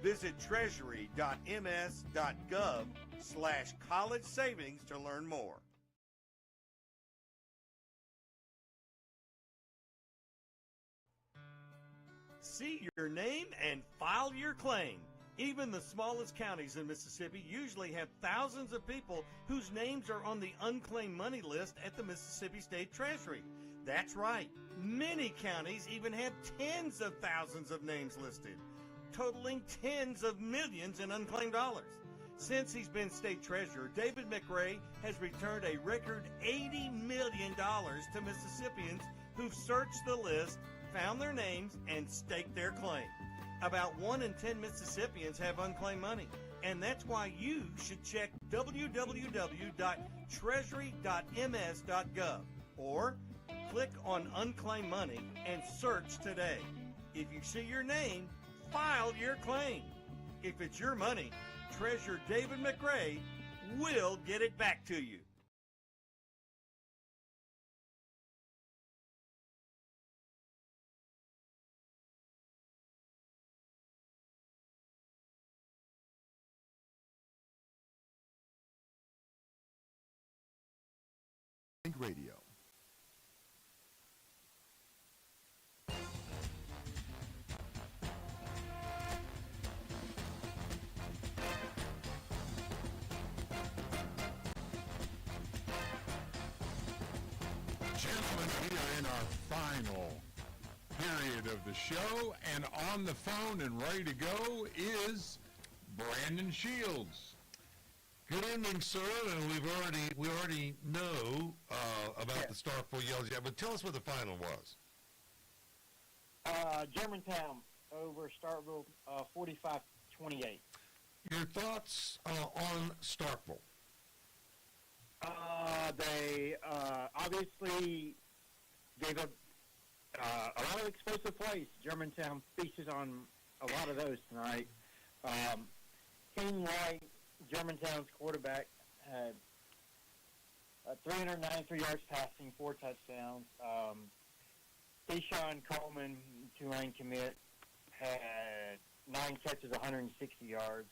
Visit treasury.ms.gov/college savings to learn more. See your name and file your claim. Even the smallest counties in Mississippi usually have thousands of people whose names are on the unclaimed money list at the Mississippi State Treasury. That's right. Many counties even have tens of thousands of names listed, totaling tens of millions in unclaimed dollars. Since he's been state treasurer, David McRae has returned a record $80 million to Mississippians who've searched the list, found their names, and staked their claim. About 1 in 10 Mississippians have unclaimed money, and that's why you should check www.treasury.ms.gov or click on Unclaimed Money and search today. If you see your name, file your claim. If it's your money, Treasurer David McRae will get it back to you. Radio. Gentlemen, we are in our final period of the show, and on the phone and ready to go is Brandon Shields. Good evening, sir. And we already know about the Starkville Yells, but tell us what the final was. Germantown over Starkville, 45-28. Your thoughts on Starkville? They obviously gave up a lot of explosive plays. Germantown feasted on a lot of those tonight. King White, Germantown's quarterback, had 393 yards passing, 4 touchdowns. Deshaun Coleman, Tulane commit, had 9 catches, 160 yards.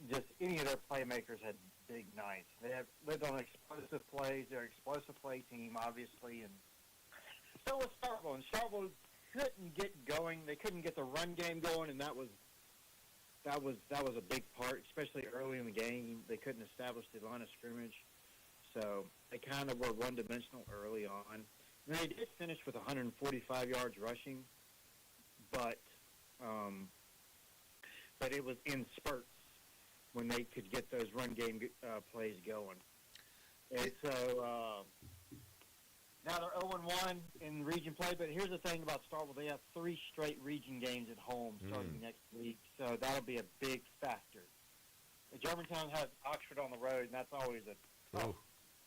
Just any of their playmakers had big nights. They have lived on explosive plays. They're an explosive play team, obviously, and so was Starkville. And Starkville couldn't get going. They couldn't get the run game going, and that was a big part, especially early in the game. They couldn't establish the line of scrimmage, so they kind of were one-dimensional early on. And they did finish with 145 yards rushing, but it was in spurts when they could get those run game plays going. And so now they're 0-1 in region play, but here's the thing about Starkville. They have 3 straight region games at home starting next week, so that'll be a big factor. Germantown has Oxford on the road, and that's always a tough.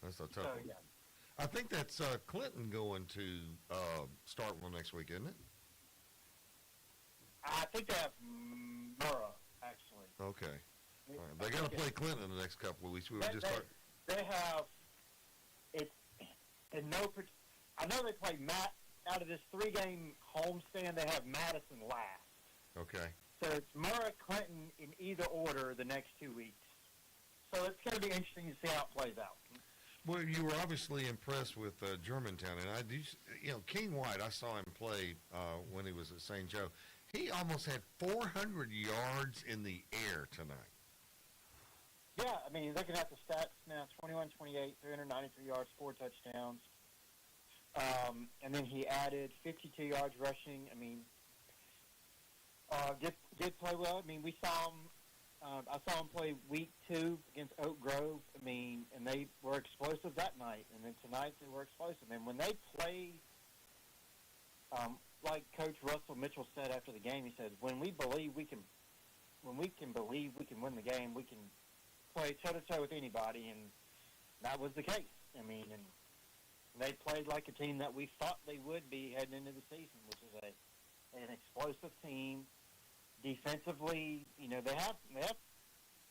That's a tough one. Yeah. I think that's Clinton going to Starkville next week, isn't it? I think they have Murrah, actually. Okay. All right. They got to play Clinton in the next couple of weeks. They have it. I know they play Matt out of this 3-game homestand. They have Madison last. Okay. So it's Murrah, Clinton in either order the next 2 weeks. So it's going to be interesting to see how it plays out. Well, you were obviously impressed with Germantown, and King White. I saw him play when he was at St. Joe. He almost had 400 yards in the air tonight. Yeah, I mean, looking at the stats now, 21-28, 393 yards, 4 touchdowns. And then he added 52 yards rushing. I mean, did play well. I mean, we saw him. I saw him play week 2 against Oak Grove. I mean, and they were explosive that night. And then tonight they were explosive. And when they play, like Coach Russell Mitchell said after the game, he said, when we believe we can when we can believe we can win the game, we can play toe-to-toe with anybody, and that was the case. I mean, and they played like a team that we thought they would be heading into the season, which is an explosive team. Defensively, you know, they have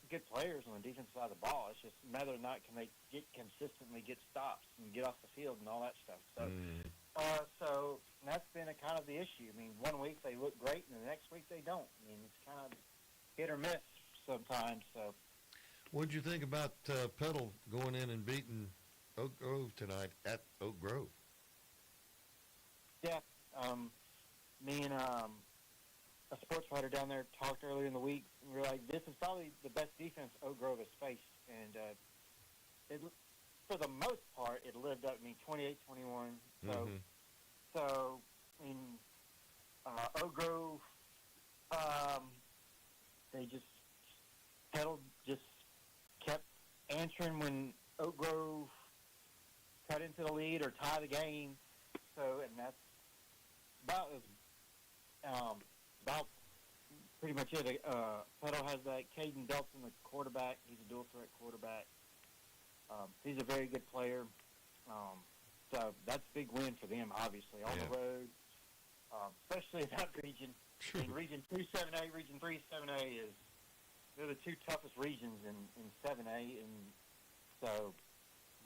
good players on the defensive side of the ball. It's just whether or not can they consistently get stops and get off the field and all that stuff. So, so that's been a kind of the issue. I mean, one week they look great, and the next week they don't. I mean, it's kind of hit or miss sometimes. So, What'd you think about Petal going in and beating Oak Grove tonight at Oak Grove? yeah, me and a sports writer down there talked earlier in the week, and we were like, this is probably the best defense Oak Grove has faced. And it, for the most part, it lived up. I mean, 28-21. So, so I mean, Oak Grove, they just pedaled, just kept answering when Oak Grove cut into the lead or tie the game. So, and that's about pretty much it. Petal has that Caden Delton, the quarterback. He's a dual threat quarterback. He's a very good player. So that's a big win for them, obviously, on the road, especially in that region. In Region 2 7A, Region 3 7A they're the two toughest regions in 7A, and so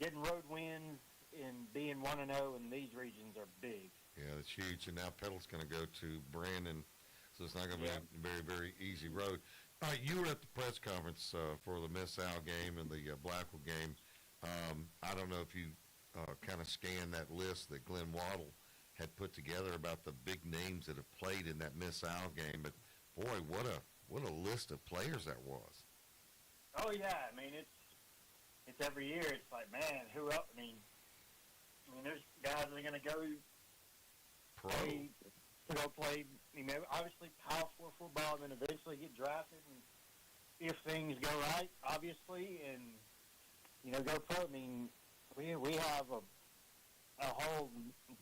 getting road wins and being 1-0 in these regions are big. Yeah, it's huge. And now Petal's going to go to Brandon, so it's not going to be a very, very easy road. All right, you were at the press conference for the MHSAA game and the Blackwell game. I don't know if you kind of scanned that list that Glenn Waddle had put together about the big names that have played in that MHSAA game, but boy, what a list of players that was. Oh yeah, I mean it's every year. It's like, man, who else? I mean there's guys that are going to go play. You know, obviously Power 4 football, and then eventually get drafted, and if things go right, obviously, and go pro. I mean, we have a whole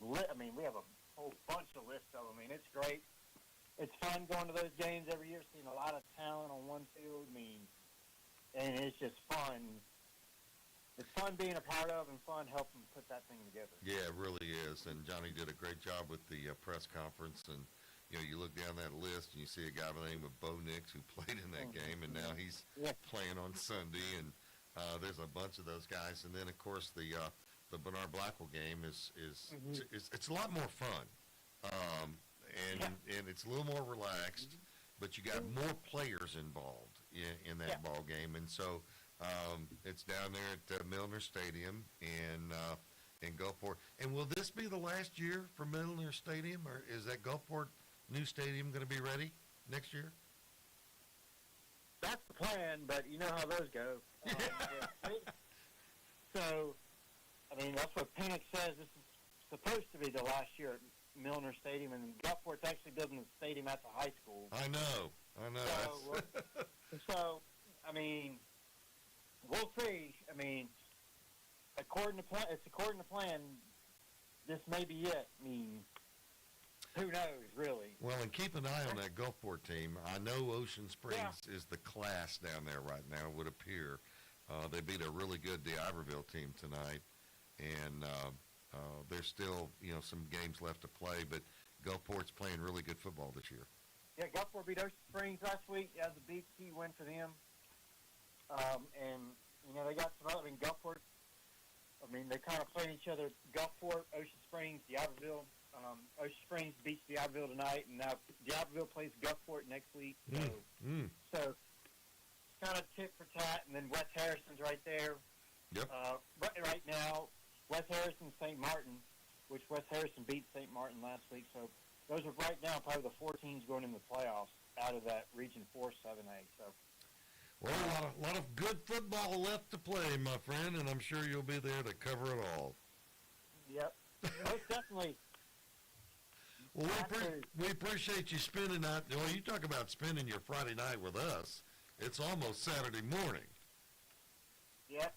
we have a whole bunch of lists of them. I mean, it's great. It's fun going to those games every year, seeing a lot of talent on one field. I mean, and it's just fun. It's fun being a part of and fun helping put that thing together. Yeah, it really is. And Johnny did a great job with the press conference. And, you look down that list and you see a guy by the name of Bo Nix who played in that game, and now he's playing on Sunday. And there's a bunch of those guys. And then, of course, the Bernard Blackwell game is it's a lot more fun. And it's a little more relaxed, but you got more players involved in that ball game. And so it's down there at Milner Stadium in Gulfport. And will this be the last year for Milner Stadium, or is that Gulfport new stadium going to be ready next year? That's the plan, but you know how those go. So, I mean, that's what Penix says. This is supposed to be the last year at Milner Stadium, and Gulfport's actually building the stadium at the high school. I know. So, I mean, we'll see. I mean, according to plan, this may be it. I mean, who knows, really? Well, and keep an eye on that Gulfport team. I know Ocean Springs is the class down there right now, it would appear. They beat a really good D'Iberville team tonight, and there's still, some games left to play, but Gulfport's playing really good football this year. Yeah, Gulfport beat Ocean Springs last week. That was a big key win for them. And, they got some other, Gulfport, they kind of playing each other. Gulfport, Ocean Springs, D'Iberville. Ocean Springs beats D'Iberville tonight, and now D'Iberville plays Gulfport next week. So kind of tit for tat, and then West Harrison's right there. Yep. Right now, West Harrison, St. Martin, which West Harrison beat St. Martin last week. So those are right now probably the 4 teams going in the playoffs out of that Region 4 7A. So. Well, a lot of good football left to play, my friend, and I'm sure you'll be there to cover it all. Yep, most definitely. Well, we appreciate you spending that. Well, you talk about spending your Friday night with us. It's almost Saturday morning. Yep.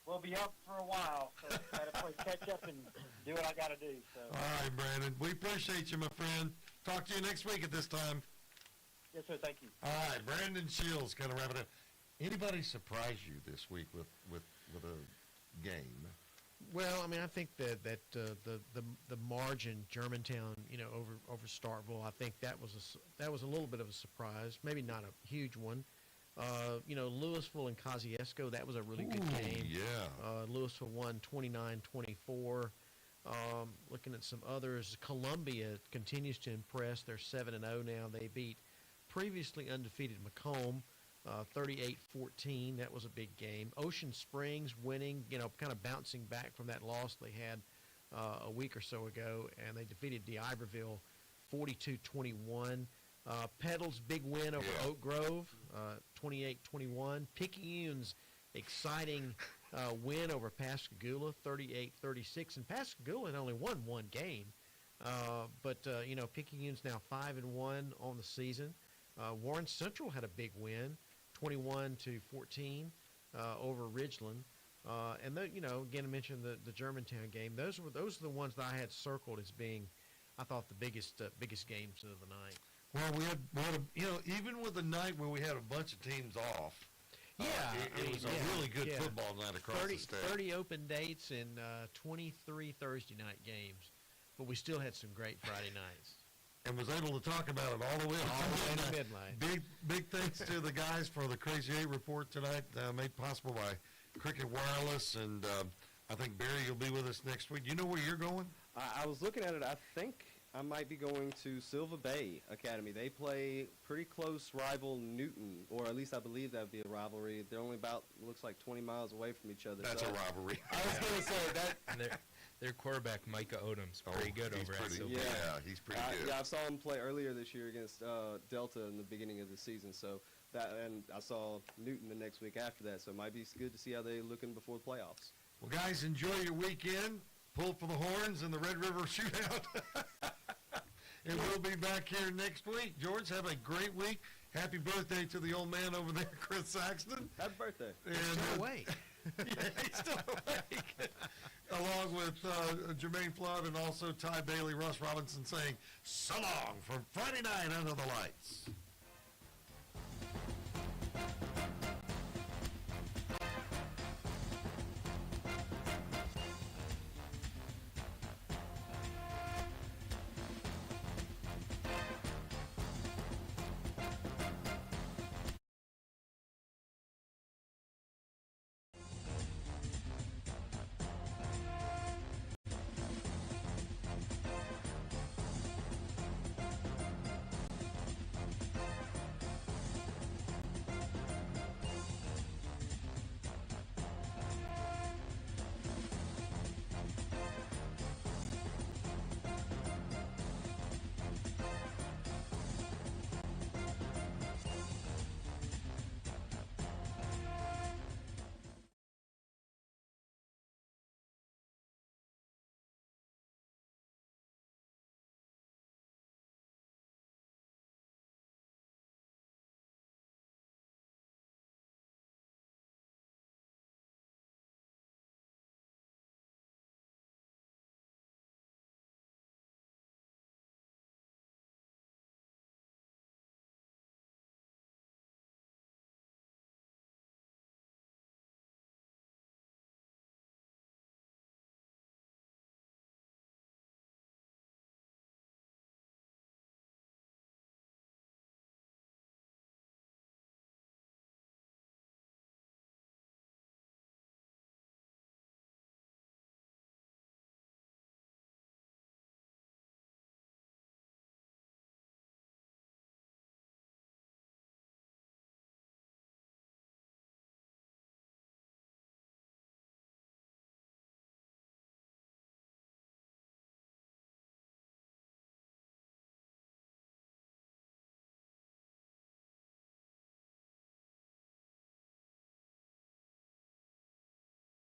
We'll be up for a while, so I got to catch up and do what I got to do. So. All right, Brandon. We appreciate you, my friend. Talk to you next week at this time. Yes, sir. Thank you. All right, Brandon Shields, kind of wrap it up. Anybody surprise you this week with a game? Well, I mean, I think that the margin Germantown, over Starkville, I think that was a little bit of a surprise. Maybe not a huge one. Louisville and Kosciuszko, that was a really good game. Yeah. Louisville won 29-24. Looking at some others, Columbia continues to impress. They're 7-0 now. They beat previously undefeated Macomb 38-14. That was a big game. Ocean Springs winning, kind of bouncing back from that loss they had a week or so ago, and they defeated D'Iberville 42-21. Petal's big win over Oak Grove, 28-21. Picayune's exciting win over Pascagoula, 38-36. And Pascagoula had only won one game, but Picayune's now 5-1 on the season. Warren Central had a big win, 21-14 over Ridgeland. And again, I mentioned the Germantown game. Those are the ones that I had circled as being, I thought, the biggest games of the night. Well, we had even with the night where we had a bunch of teams off. It was a really good football night across the state. 30 open dates and 23 Thursday night games, but we still had some great Friday nights. And was able to talk about it all the way to midnight. Big thanks to the guys for the Crazy 8 report tonight, made possible by Cricket Wireless, and I think Barry, you'll be with us next week. You know where you're going? I was looking at it. I think I might be going to Silva Bay Academy. They play pretty close rival Newton, or at least I believe that would be a rivalry. They're only about, looks like 20 miles away from each other. That's a rivalry. I was going to say that. And their quarterback, Micah Odom's pretty good over at Silva. Yeah, he's pretty good. Yeah, I saw him play earlier this year against Delta in the beginning of the season. So and I saw Newton the next week after that. So it might be good to see how they're looking before the playoffs. Well, guys, enjoy your weekend. Pull for the horns in the Red River Shootout. And we'll be back here next week. George, have a great week. Happy birthday to the old man over there, Chris Saxton. Happy birthday. And, still awake. He's still awake. Along with Jermaine Flood and also Ty Bailey, Russ Robinson saying, so long from Friday night under the lights.